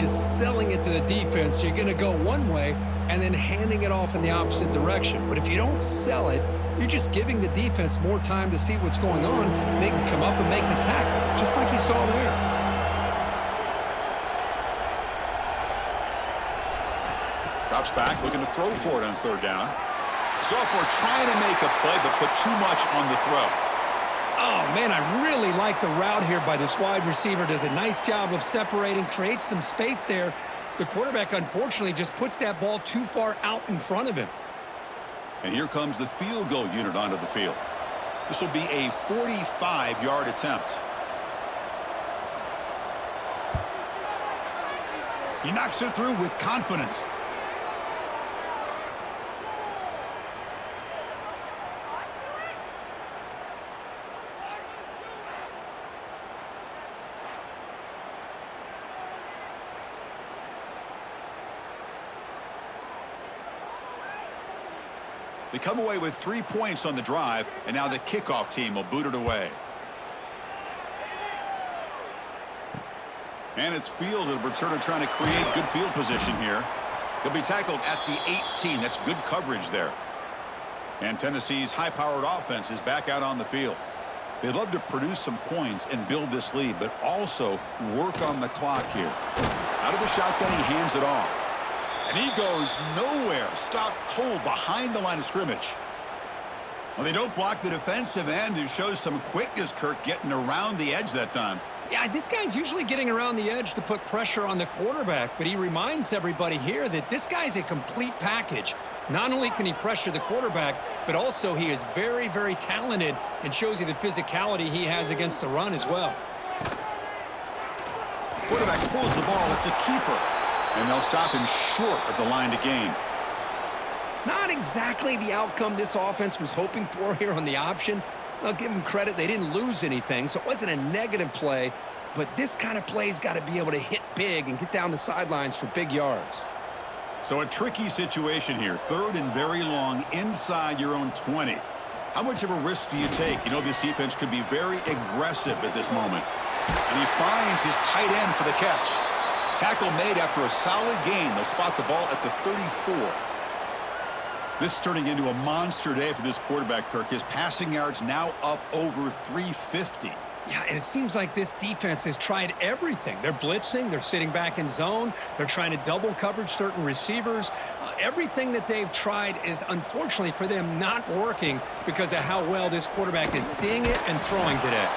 is selling it to the defense. So you're going to go one way and then handing it off in the opposite direction. But if you don't sell it, you're just giving the defense more time to see what's going on. They can come up and make the tackle, just like you saw there. Drops back, looking to throw for it on 3rd down. Sophomore trying to make a play, but put too much on the throw. Oh, man, I really like the route here by this wide receiver. Does a nice job of separating, creates some space there. The quarterback, unfortunately, just puts that ball too far out in front of him. And here comes the field goal unit onto the field. This will be a 45-yard attempt. He knocks it through with confidence. They come away with 3 points on the drive, and now the kickoff team will boot it away. And it's fielded. A returner trying to create good field position here. He'll be tackled at the 18. That's good coverage there. And Tennessee's high-powered offense is back out on the field. They'd love to produce some points and build this lead, but also work on the clock here. Out of the shotgun, he hands it off. And he goes nowhere. Stopped cold behind the line of scrimmage. Well, they don't block the defensive end, who shows some quickness, Kirk, getting around the edge that time. Yeah, this guy's usually getting around the edge to put pressure on the quarterback, but he reminds everybody here that this guy's a complete package. Not only can he pressure the quarterback, but also he is very, very talented and shows you the physicality he has against the run as well. Quarterback pulls the ball. It's a keeper. And they'll stop him short of the line to gain. Not exactly the outcome this offense was hoping for here on the option. I'll give them credit. They didn't lose anything, so it wasn't a negative play. But this kind of play's got to be able to hit big and get down the sidelines for big yards. So a tricky situation here. 3rd and very long inside your own 20. How much of a risk do you take? You know this defense could be very aggressive at this moment. And he finds his tight end for the catch. Tackle made after a solid gain. They'll spot the ball at the 34. This is turning into a monster day for this quarterback, Kirk. His passing yards now up over 350. Yeah, and it seems like this defense has tried everything. They're blitzing. They're sitting back in zone. They're trying to double coverage certain receivers. Everything that they've tried is, unfortunately for them, not working because of how well this quarterback is seeing it and throwing today.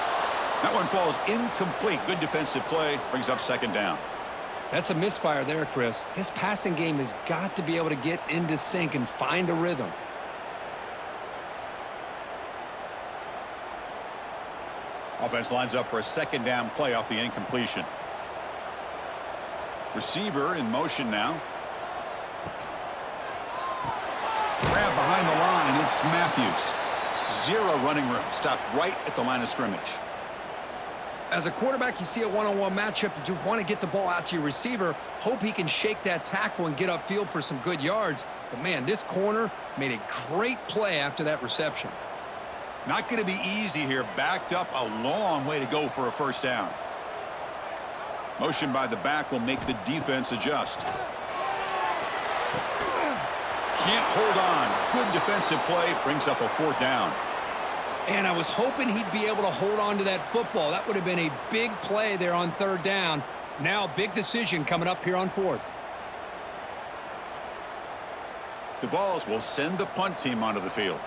That one falls incomplete. Good defensive play. Brings up 2nd down. That's a misfire there, Chris. This passing game has got to be able to get into sync and find a rhythm. Offense lines up for a 2nd down play off the incompletion. Receiver in motion now. Grab behind the line. It's Matthews. 0 running room. Stopped right at the line of scrimmage. As a quarterback, you see a one-on-one matchup. You just want to get the ball out to your receiver. Hope he can shake that tackle and get upfield for some good yards. But, man, this corner made a great play after that reception. Not going to be easy here. Backed up a long way to go for a 1st down. Motion by the back will make the defense adjust. Can't hold on. Good defensive play. Brings up a 4th down. And I was hoping he'd be able to hold on to that football. That would have been a big play there on 3rd down. Now, big decision coming up here on 4th. The Vols will send the punt team onto the field.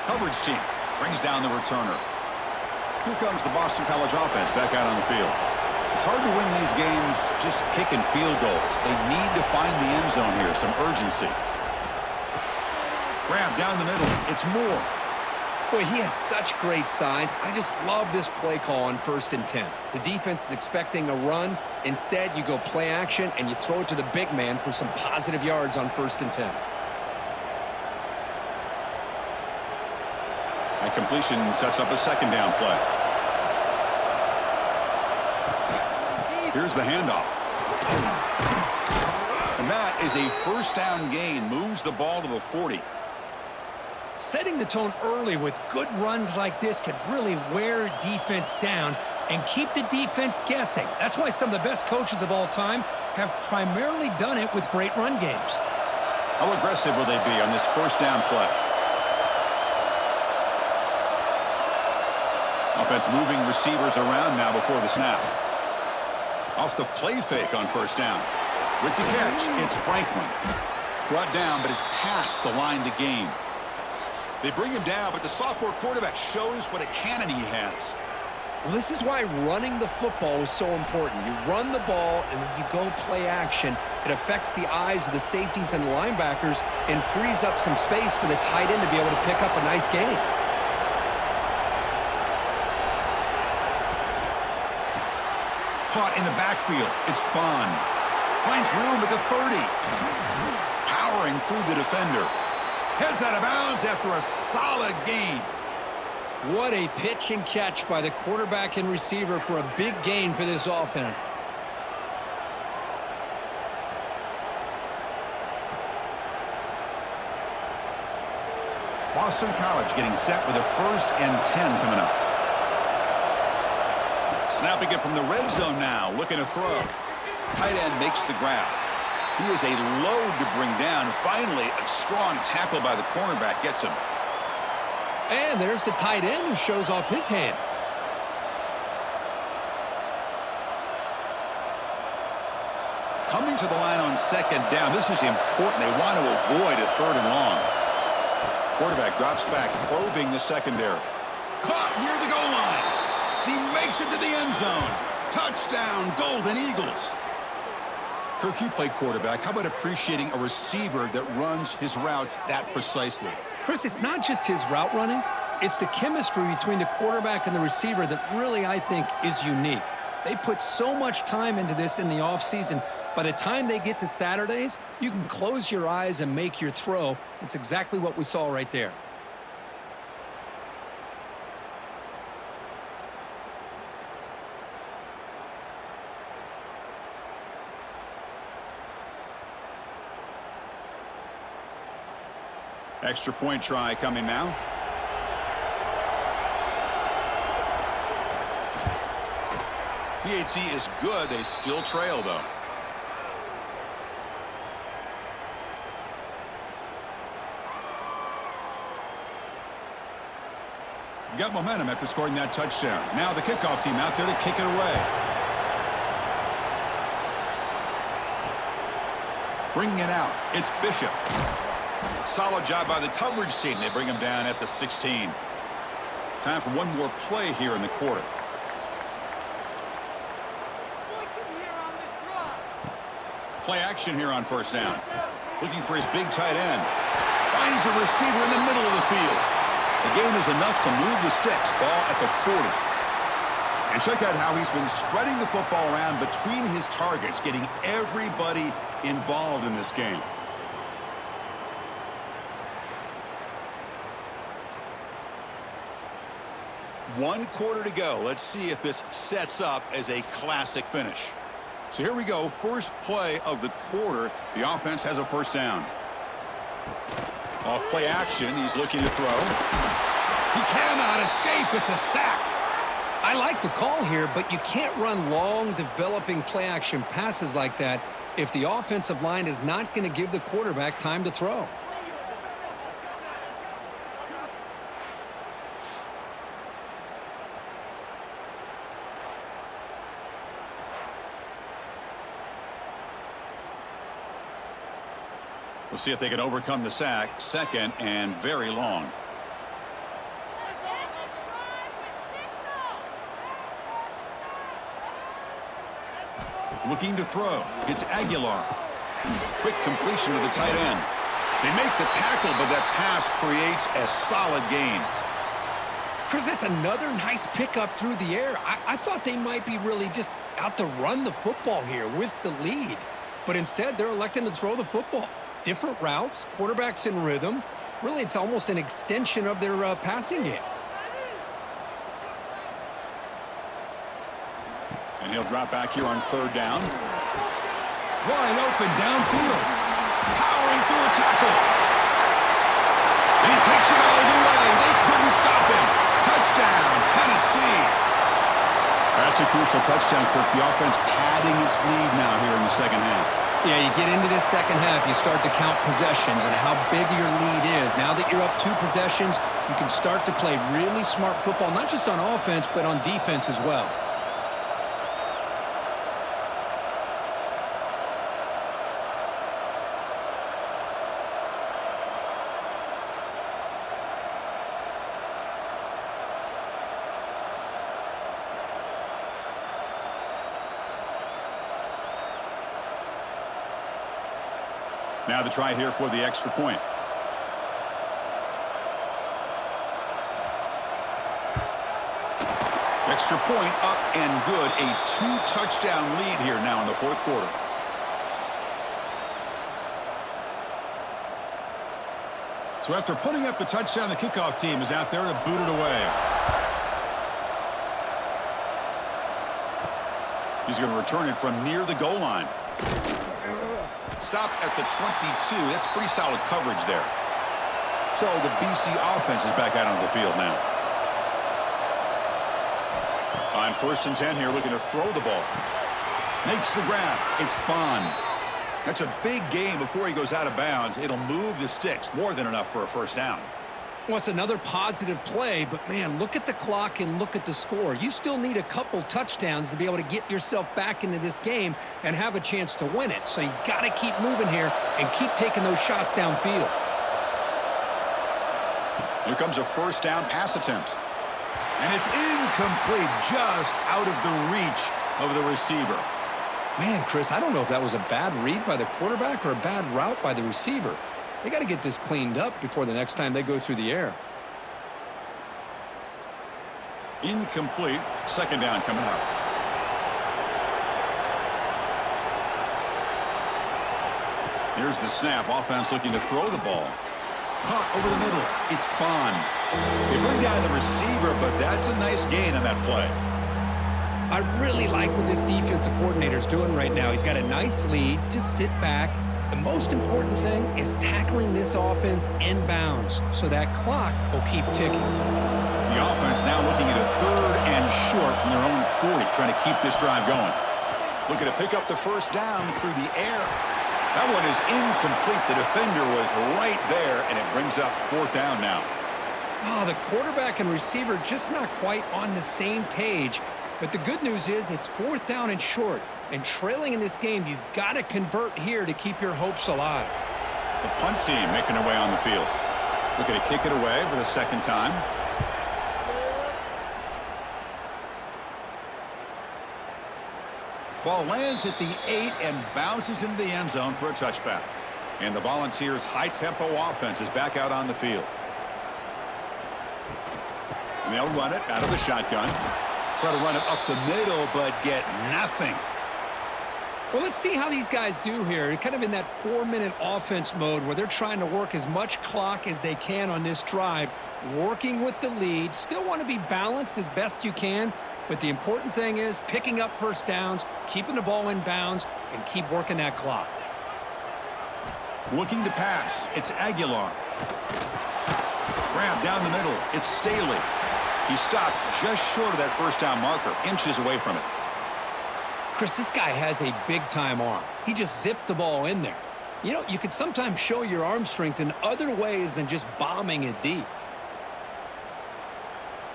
Coverage team brings down the returner. Here comes the Boston College offense back out on the field. It's hard to win these games just kicking field goals. They need to find the end zone here, some urgency. Grab down the middle. It's Moore. Boy, he has such great size. I just love this play call on 1st and 10. The defense is expecting a run. Instead, you go play action, and you throw it to the big man for some positive yards on 1st and 10. That completion sets up a 2nd down play. Here's the handoff. And that is a 1st down gain. Moves the ball to the 40. Setting the tone early with good runs like this can really wear defense down and keep the defense guessing. That's why some of the best coaches of all time have primarily done it with great run games. How aggressive will they be on this 1st down play? Offense moving receivers around now before the snap. Off the play fake on 1st down. With the catch, it's Franklin. Brought down, but it's past the line to gain. They bring him down, but the sophomore quarterback shows what a cannon he has. Well, this is why running the football is so important. You run the ball, and then you go play action. It affects the eyes of the safeties and the linebackers and frees up some space for the tight end to be able to pick up a nice gain. Caught in the backfield. It's Bond. Finds room at the 30. Powering through the defender. Heads out of bounds after a solid gain. What a pitch and catch by the quarterback and receiver for a big gain for this offense. Boston College getting set with a 1st and 10 coming up. Snapping it from the red zone now, looking to throw. Tight end makes the grab. He is a load to bring down. Finally, a strong tackle by the cornerback gets him. And there's the tight end who shows off his hands. Coming to the line on 2nd down. This is important. They want to avoid a 3rd and long. Quarterback drops back, probing the secondary. Caught near the goal line. He makes it to the end zone. Touchdown, Golden Eagles. Kirk, you played quarterback. How about appreciating a receiver that runs his routes that precisely? Chris, it's not just his route running. It's the chemistry between the quarterback and the receiver that really, I think, is unique. They put so much time into this in the offseason. By the time they get to Saturdays, you can close your eyes and make your throw. It's exactly what we saw right there. Extra point try coming now. PHC is good. They still trail, though. Got momentum after scoring that touchdown. Now the kickoff team out there to kick it away. Bringing it out. It's Bishop. Solid job by the coverage team. They bring him down at the 16. Time for one more play here in the quarter. Play action here on 1st down. Looking for his big tight end. Finds a receiver in the middle of the field. The game is enough to move the sticks. Ball at the 40. And check out how he's been spreading the football around between his targets, getting everybody involved in this game. One quarter to go. Let's see if this sets up as a classic finish. So here we go. First play of the quarter. The offense has a 1st down. Off play action. He's looking to throw. He cannot escape. It's a sack. I like the call here, but you can't run long, developing play-action passes like that if the offensive line is not going to give the quarterback time to throw. We'll see if they can overcome the sack. 2nd and very long. Looking to throw. It's Aguilar. Quick completion to the tight end. They make the tackle, but that pass creates a solid gain. Chris, that's another nice pickup through the air. I thought they might be really just out to run the football here with the lead. But instead, they're electing to throw the football. Different routes, quarterbacks in rhythm. Really, it's almost an extension of their passing game. And he'll drop back here on 3rd down. Wide open downfield. Powering through a tackle. And he takes it all the way. They couldn't stop him. Touchdown, Tennessee. That's a crucial touchdown, Kirk. The offense padding its lead now here in the 2nd half. Yeah, you get into this 2nd half, you start to count possessions and how big your lead is. Now that you're up 2 possessions, you can start to play really smart football, not just on offense, but on defense as well. Now the try here for the extra point. Extra point up and good. A 2-touchdown lead here now in the 4th quarter. So after putting up the touchdown, the kickoff team is out there to boot it away. He's going to return it from near the goal line. Stop at the 22. That's pretty solid coverage there. So the BC offense is back out on the field now. On 1st and 10 here, looking to throw the ball. Makes the grab. It's Bond. That's a big gain before he goes out of bounds. It'll move the sticks. More than enough for a first down. Well, it's another positive play, but, man, look at the clock and look at the score. You still need a couple touchdowns to be able to get yourself back into this game and have a chance to win it. So you got to keep moving here and keep taking those shots downfield. Here comes a first down pass attempt. And it's incomplete, just out of the reach of the receiver. Man, Chris, I don't know if that was a bad read by the quarterback or a bad route by the receiver. They got to get this cleaned up before the next time they go through the air. Incomplete. Second down coming up. Here's the snap. Offense looking to throw the ball. Caught over the middle. It's Bond. They bring down the receiver, but that's a nice gain on that play. I really like what this defensive coordinator is doing right now. He's got a nice lead. Just sit back. The most important thing is tackling this offense inbounds so that clock will keep ticking. The offense now looking at a 3rd and short from their own 40, trying to keep this drive going. Looking to pick up the first down through the air. That one is incomplete. The defender was right there, and it brings up 4th down now. Oh, the quarterback and receiver just not quite on the same page. But the good news is it's 4th down and short. And trailing in this game, you've got to convert here to keep your hopes alive. The punt team making their way on the field. Looking to kick it away for the second time. Ball lands at the 8 and bounces into the end zone for a touchback. And the Volunteers' high-tempo offense is back out on the field. And they'll run it out of the shotgun. Try to run it up the middle, but get nothing. Well, let's see how these guys do here. They're kind of in that 4-minute offense mode where they're trying to work as much clock as they can on this drive, working with the lead. Still want to be balanced as best you can, but the important thing is picking up first downs, keeping the ball in bounds, and keep working that clock. Looking to pass. It's Aguilar. Grab down the middle. It's Staley. He stopped just short of that first down marker, inches away from it. Chris, this guy has a big-time arm. He just zipped the ball in there. You know, you can sometimes show your arm strength in other ways than just bombing it deep.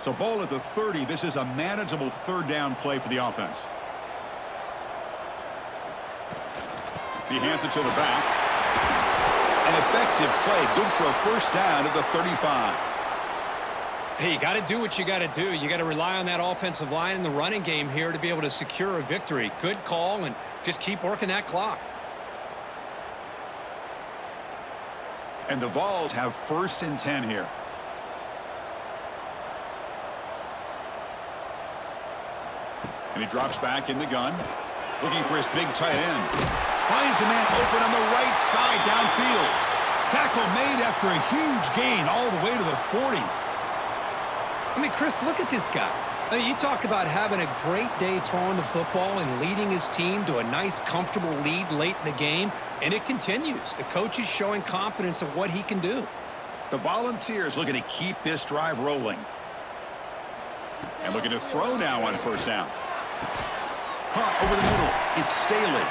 So ball at the 30. This is a manageable 3rd down play for the offense. He hands it to the back. An effective play. Good for a first down at the 35. Hey, you got to do what you got to do. You got to rely on that offensive line in the running game here to be able to secure a victory. Good call, and just keep working that clock. And the Vols have 1st and 10 here. And he drops back in the gun, looking for his big tight end. Finds a man open on the right side downfield. Tackle made after a huge gain all the way to the 40. I mean, Chris, look at this guy. I mean, you talk about having a great day throwing the football and leading his team to a nice, comfortable lead late in the game, and it continues. The coach is showing confidence of what he can do. The Volunteers looking to keep this drive rolling. And looking to throw now on first down. Caught over the middle. It's Staley.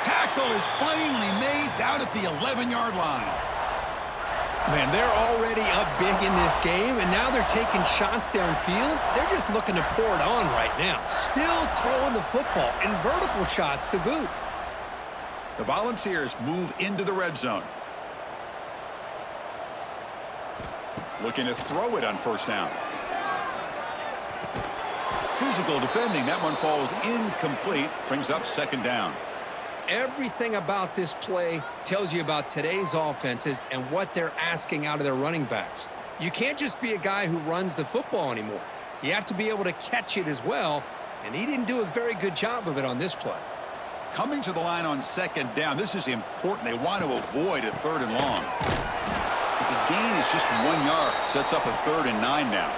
Tackle is finally made down at the 11-yard line. Man, they're already up big in this game, and now they're taking shots downfield. They're just looking to pour it on right now. Still throwing the football, and vertical shots to boot. The Volunteers move into the red zone. Looking to throw it on first down. Physical defending. That one falls incomplete. Brings up 2nd down. Everything about this play tells you about today's offenses and what they're asking out of their running backs. You can't just be a guy who runs the football anymore. You have to be able to catch it as well, and he didn't do a very good job of it on this play. Coming to the line on 2nd down. This is important. They want to avoid a 3rd and long. But the gain is just 1 yard. Sets up a 3rd and 9 now.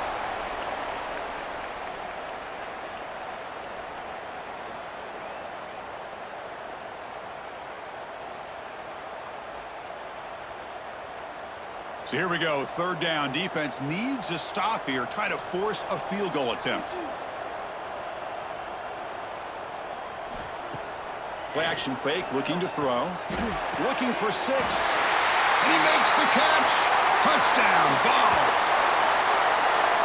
So here we go, third down. Defense needs a stop here, try to force a field goal attempt. Play action fake, looking to throw. Looking for 6. And he makes the catch. Touchdown, Vols.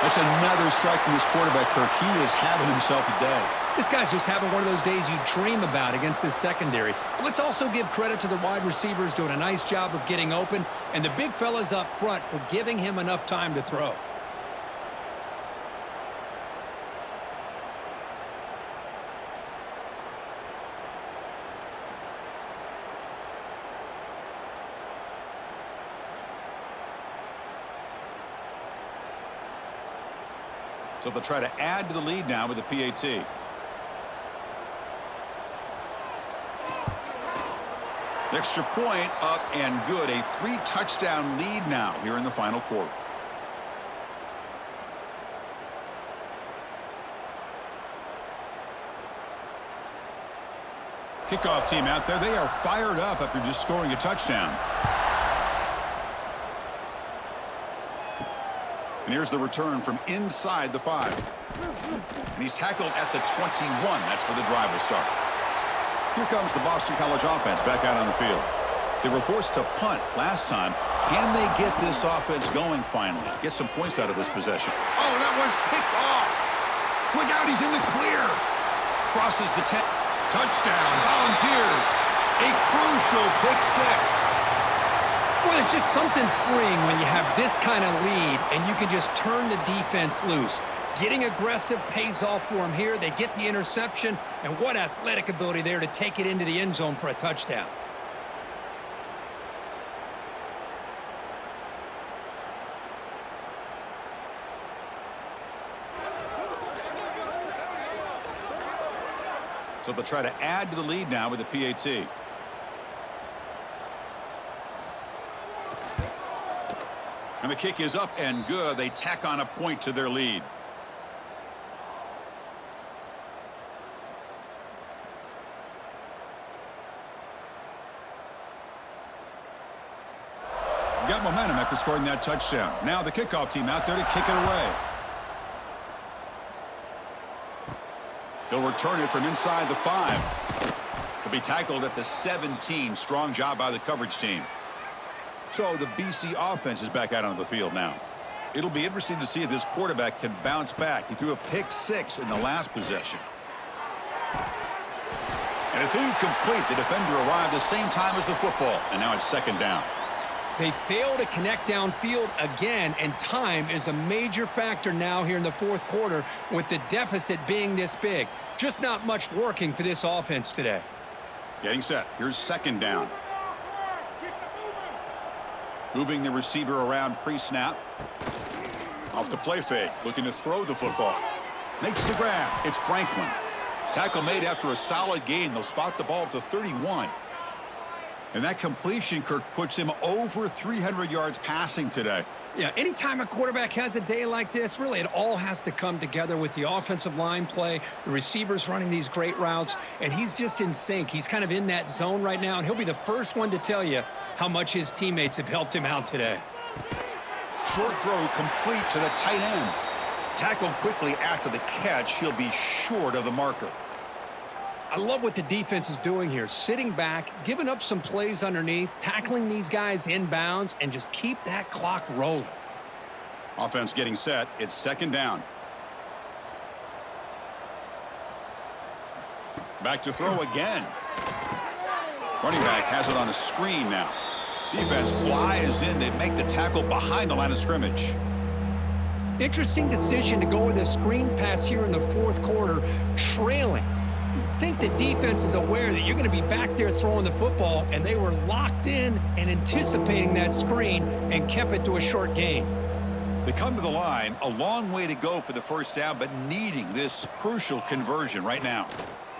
That's another strike from this quarterback, Kirk. He is having himself a day. This guy's just having one of those days you dream about against this secondary. But let's also give credit to the wide receivers doing a nice job of getting open, and the big fellas up front for giving him enough time to throw. So they'll try to add to the lead now with the PAT. Extra point up and good. A 3-touchdown lead now here in the final quarter. Kickoff team out there. They are fired up after just scoring a touchdown. And here's the return from inside the 5. And he's tackled at the 21. That's where the drive will start. Here comes the Boston College offense back out on the field. They were forced to punt last time. Can they get this offense going finally? Get some points out of this possession. Oh, that one's picked off. Look out, he's in the clear. Crosses the 10. Touchdown, Volunteers. A crucial pick 6. Well, it's just something freeing when you have this kind of lead and you can just turn the defense loose. Getting aggressive pays off for them here. They get the interception, and what athletic ability there to take it into the end zone for a touchdown. So they'll try to add to the lead now with the PAT. And the kick is up and good. They tack on a point to their lead. Got momentum after scoring that touchdown. Now the kickoff team out there to kick it away. He'll return it from inside the 5. He'll be tackled at the 17. Strong job by the coverage team. So the BC offense is back out on the field now. It'll be interesting to see if this quarterback can bounce back. He threw a pick 6 in the last possession. And it's incomplete. The defender arrived the same time as the football, and now it's second down. They fail to connect downfield again, and time is a major factor now here in the fourth quarter with the deficit being this big. Just not much working for this offense today. Getting set. Here's second down. Moving the receiver around pre-snap. Off the play fake. Looking to throw the football. Makes the grab. It's Franklin. Tackle made after a solid gain. They'll spot the ball at the 31. And that completion, Kirk, puts him over 300 yards passing today. Yeah, anytime a quarterback has a day like this, really it all has to come together with the offensive line play, the receivers running these great routes, and he's just in sync. He's kind of in that zone right now, and he'll be the first one to tell you how much his teammates have helped him out today. Short throw complete to the tight end. Tackled quickly after the catch. He'll be short of the marker. I love what the defense is doing here. Sitting back, giving up some plays underneath, tackling these guys inbounds, and just keep that clock rolling. Offense getting set. It's second down. Back to throw again. Running back has it on a screen now. Defense flies in. They make the tackle behind the line of scrimmage. Interesting decision to go with a screen pass here in the fourth quarter, trailing. I think the defense is aware that you're going to be back there throwing the football, and they were locked in and anticipating that screen and kept it to a short gain. They come to the line, a long way to go for the first down, but needing this crucial conversion right now.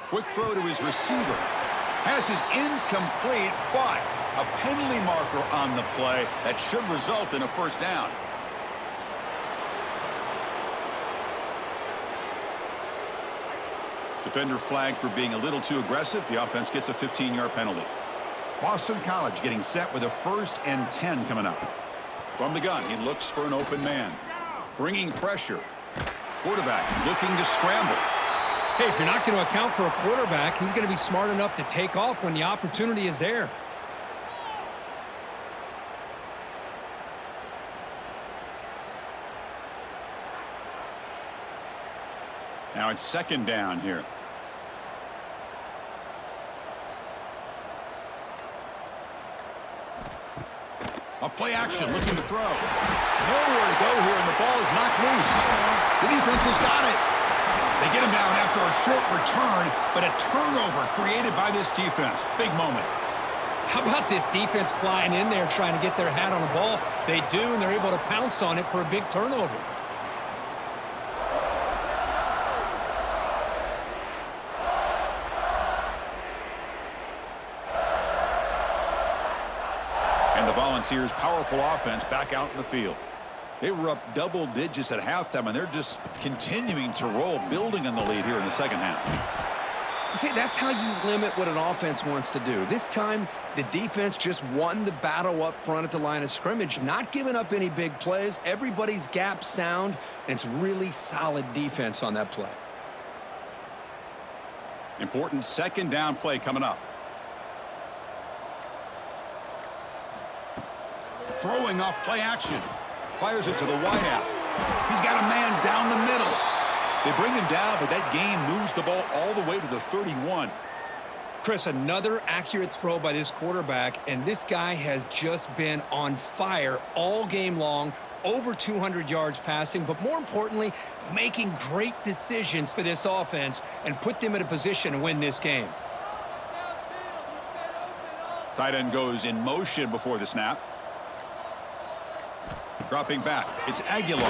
Quick throw to his receiver. Pass is incomplete, but a penalty marker on the play that should result in a first down. Defender flagged for being a little too aggressive. The offense gets a 15-yard penalty. Boston College getting set with a 1st and 10 coming up. From the gun, he looks for an open man. Bringing pressure. Quarterback looking to scramble. Hey, if you're not going to account for a quarterback, he's going to be smart enough to take off when the opportunity is there. Now it's second down here. A play action looking to throw. Nowhere to go here, and the ball is knocked loose. The defense has got it. They get him down after a short return, but a turnover created by this defense. Big moment. How about this defense flying in there trying to get their hat on the ball? They do, and they're able to pounce on it for a big turnover. And the Volunteers' powerful offense back out in the field. They were up double digits at halftime, and they're just continuing to roll, building on the lead here in the second half. See, that's how you limit what an offense wants to do. This time, the defense just won the battle up front at the line of scrimmage, not giving up any big plays. Everybody's gap sound, and it's really solid defense on that play. Important second down play coming up. Throwing off play action. Fires it to the wideout. He's got a man down the middle. They bring him down, but that gain moves the ball all the way to the 31. Chris, another accurate throw by this quarterback, and this guy has just been on fire all game long, over 200 yards passing, but more importantly, making great decisions for this offense and put them in a position to win this game. Tight end goes in motion before the snap. Dropping back, it's Aguilar.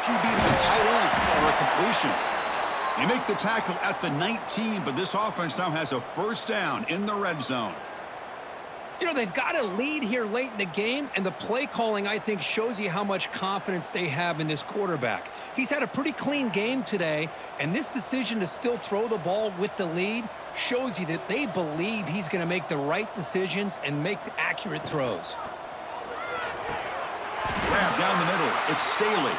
QB to the tight end for a completion. They make the tackle at the 19, but this offense now has a first down in the red zone. You know, they've got a lead here late in the game, and the play calling, I think, shows you how much confidence they have in this quarterback. He's had a pretty clean game today, and this decision to still throw the ball with the lead shows you that they believe he's going to make the right decisions and make accurate throws. Grab down the middle. It's Staley.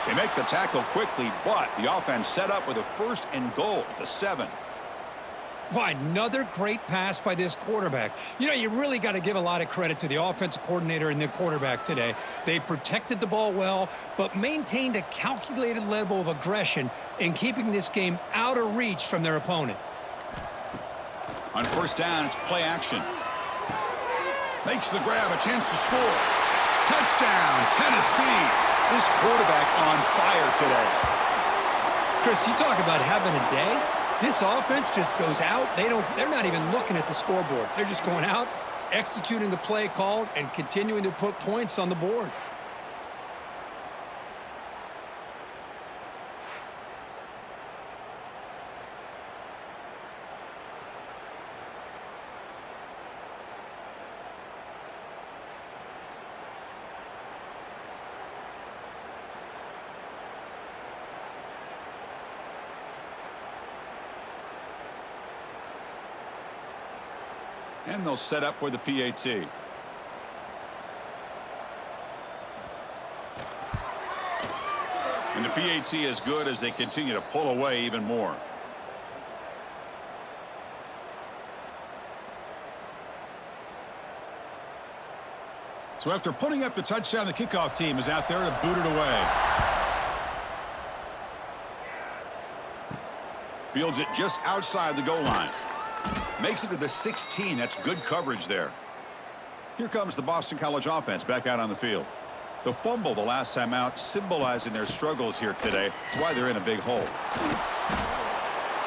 They make the tackle quickly, but the offense set up with a first and goal at the 7. Why, another great pass by this quarterback. You know, you really got to give a lot of credit to the offensive coordinator and the quarterback today. They protected the ball well, but maintained a calculated level of aggression in keeping this game out of reach from their opponent. On first down, it's play action. Makes the grab, a chance to score. Touchdown, Tennessee. This quarterback on fire today. Chris, you talk about having a day. This offense just goes out. They're not even looking at the scoreboard. They're just going out, executing the play called, and continuing to put points on the board. And they'll set up for the PAT. And the PAT is good as they continue to pull away even more. So after putting up the touchdown, the kickoff team is out there to boot it away. Fields it just outside the goal line. Makes it to the 16. That's good coverage there. Here comes the Boston College offense back out on the field. The fumble the last time out symbolizing their struggles here today. That's why they're in a big hole.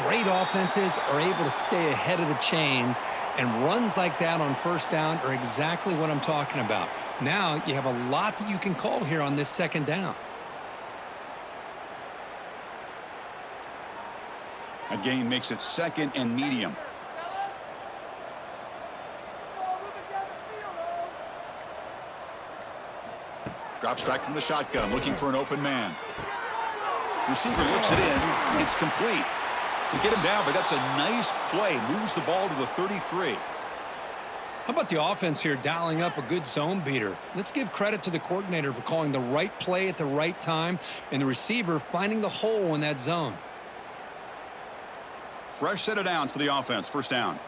Great offenses are able to stay ahead of the chains, and runs like that on first down are exactly what I'm talking about. Now you have a lot that you can call here on this second down. A gain makes it second and medium. Drops back from the shotgun, looking for an open man. Receiver looks it in. It's complete. They get him down, but that's a nice play. Moves the ball to the 33. How about the offense here dialing up a good zone beater? Let's give credit to the coordinator for calling the right play at the right time and the receiver finding the hole in that zone. Fresh set of downs for the offense. First down.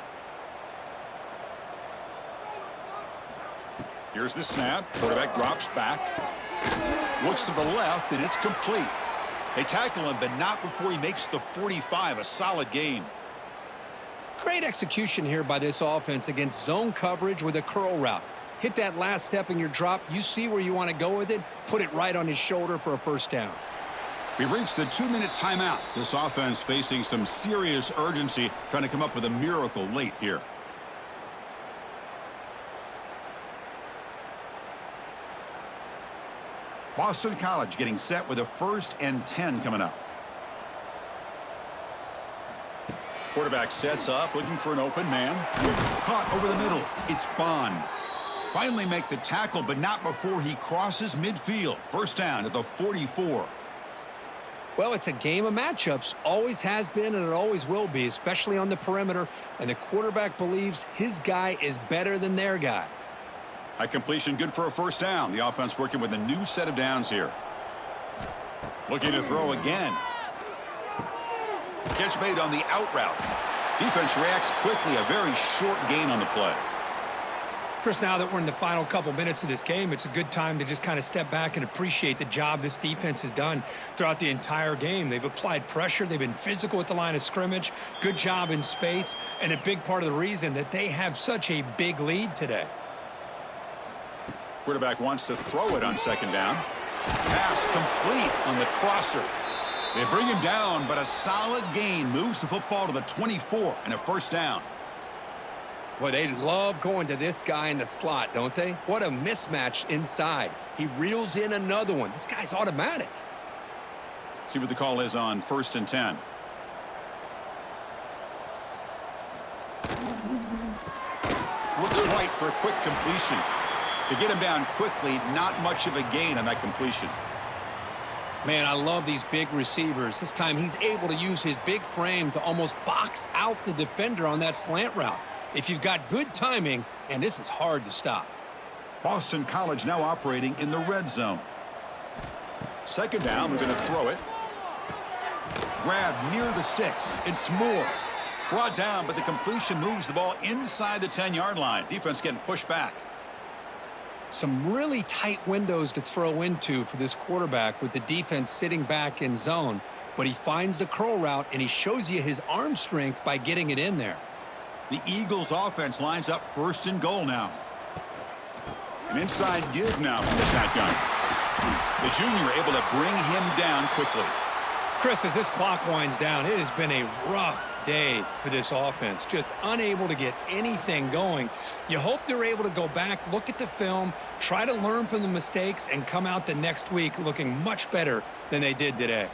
Here's the snap. Quarterback drops back. Looks to the left, and it's complete. They tackle him, but not before he makes the 45. A solid gain. Great execution here by this offense against zone coverage with a curl route. Hit that last step in your drop. You see where you want to go with it. Put it right on his shoulder for a first down. We've reached the 2-minute timeout. This offense facing some serious urgency, trying to come up with a miracle late here. Boston College getting set with a 1st and 10 coming up. Quarterback sets up, looking for an open man. Caught over the middle. It's Bond. Finally make the tackle, but not before he crosses midfield. First down at the 44. Well, it's a game of matchups. Always has been, and it always will be, especially on the perimeter. And the quarterback believes his guy is better than their guy. High completion, good for a first down. The offense working with a new set of downs here. Looking to throw again. Catch made on the out route. Defense reacts quickly. A very short gain on the play. Chris, now that we're in the final couple minutes of this game, it's a good time to just kind of step back and appreciate the job this defense has done throughout the entire game. They've applied pressure. They've been physical at the line of scrimmage. Good job in space. And a big part of the reason that they have such a big lead today. Quarterback wants to throw it on second down. Pass complete on the crosser. They bring him down, but a solid gain moves the football to the 24 and a first down. Well, they love going to this guy in the slot, don't they? What a mismatch inside. He reels in another one. This guy's automatic. See what the call is on 1st and 10. Looks right for a quick completion. To get him down quickly, not much of a gain on that completion. Man, I love these big receivers. This time he's able to use his big frame to almost box out the defender on that slant route. If you've got good timing, and this is hard to stop. Boston College now operating in the red zone. Second down, we're going to throw it. Grab near the sticks. It's Moore. Brought down, but the completion moves the ball inside the 10-yard line. Defense getting pushed back. Some really tight windows to throw into for this quarterback with the defense sitting back in zone. But he finds the curl route, and he shows you his arm strength by getting it in there. The Eagles offense lines up 1st and goal now. An inside give now from the shotgun. The junior able to bring him down quickly. Chris, as this clock winds down, it has been a rough day for this offense. Just unable to get anything going. You hope they're able to go back, look at the film, try to learn from the mistakes, and come out the next week looking much better than they did today.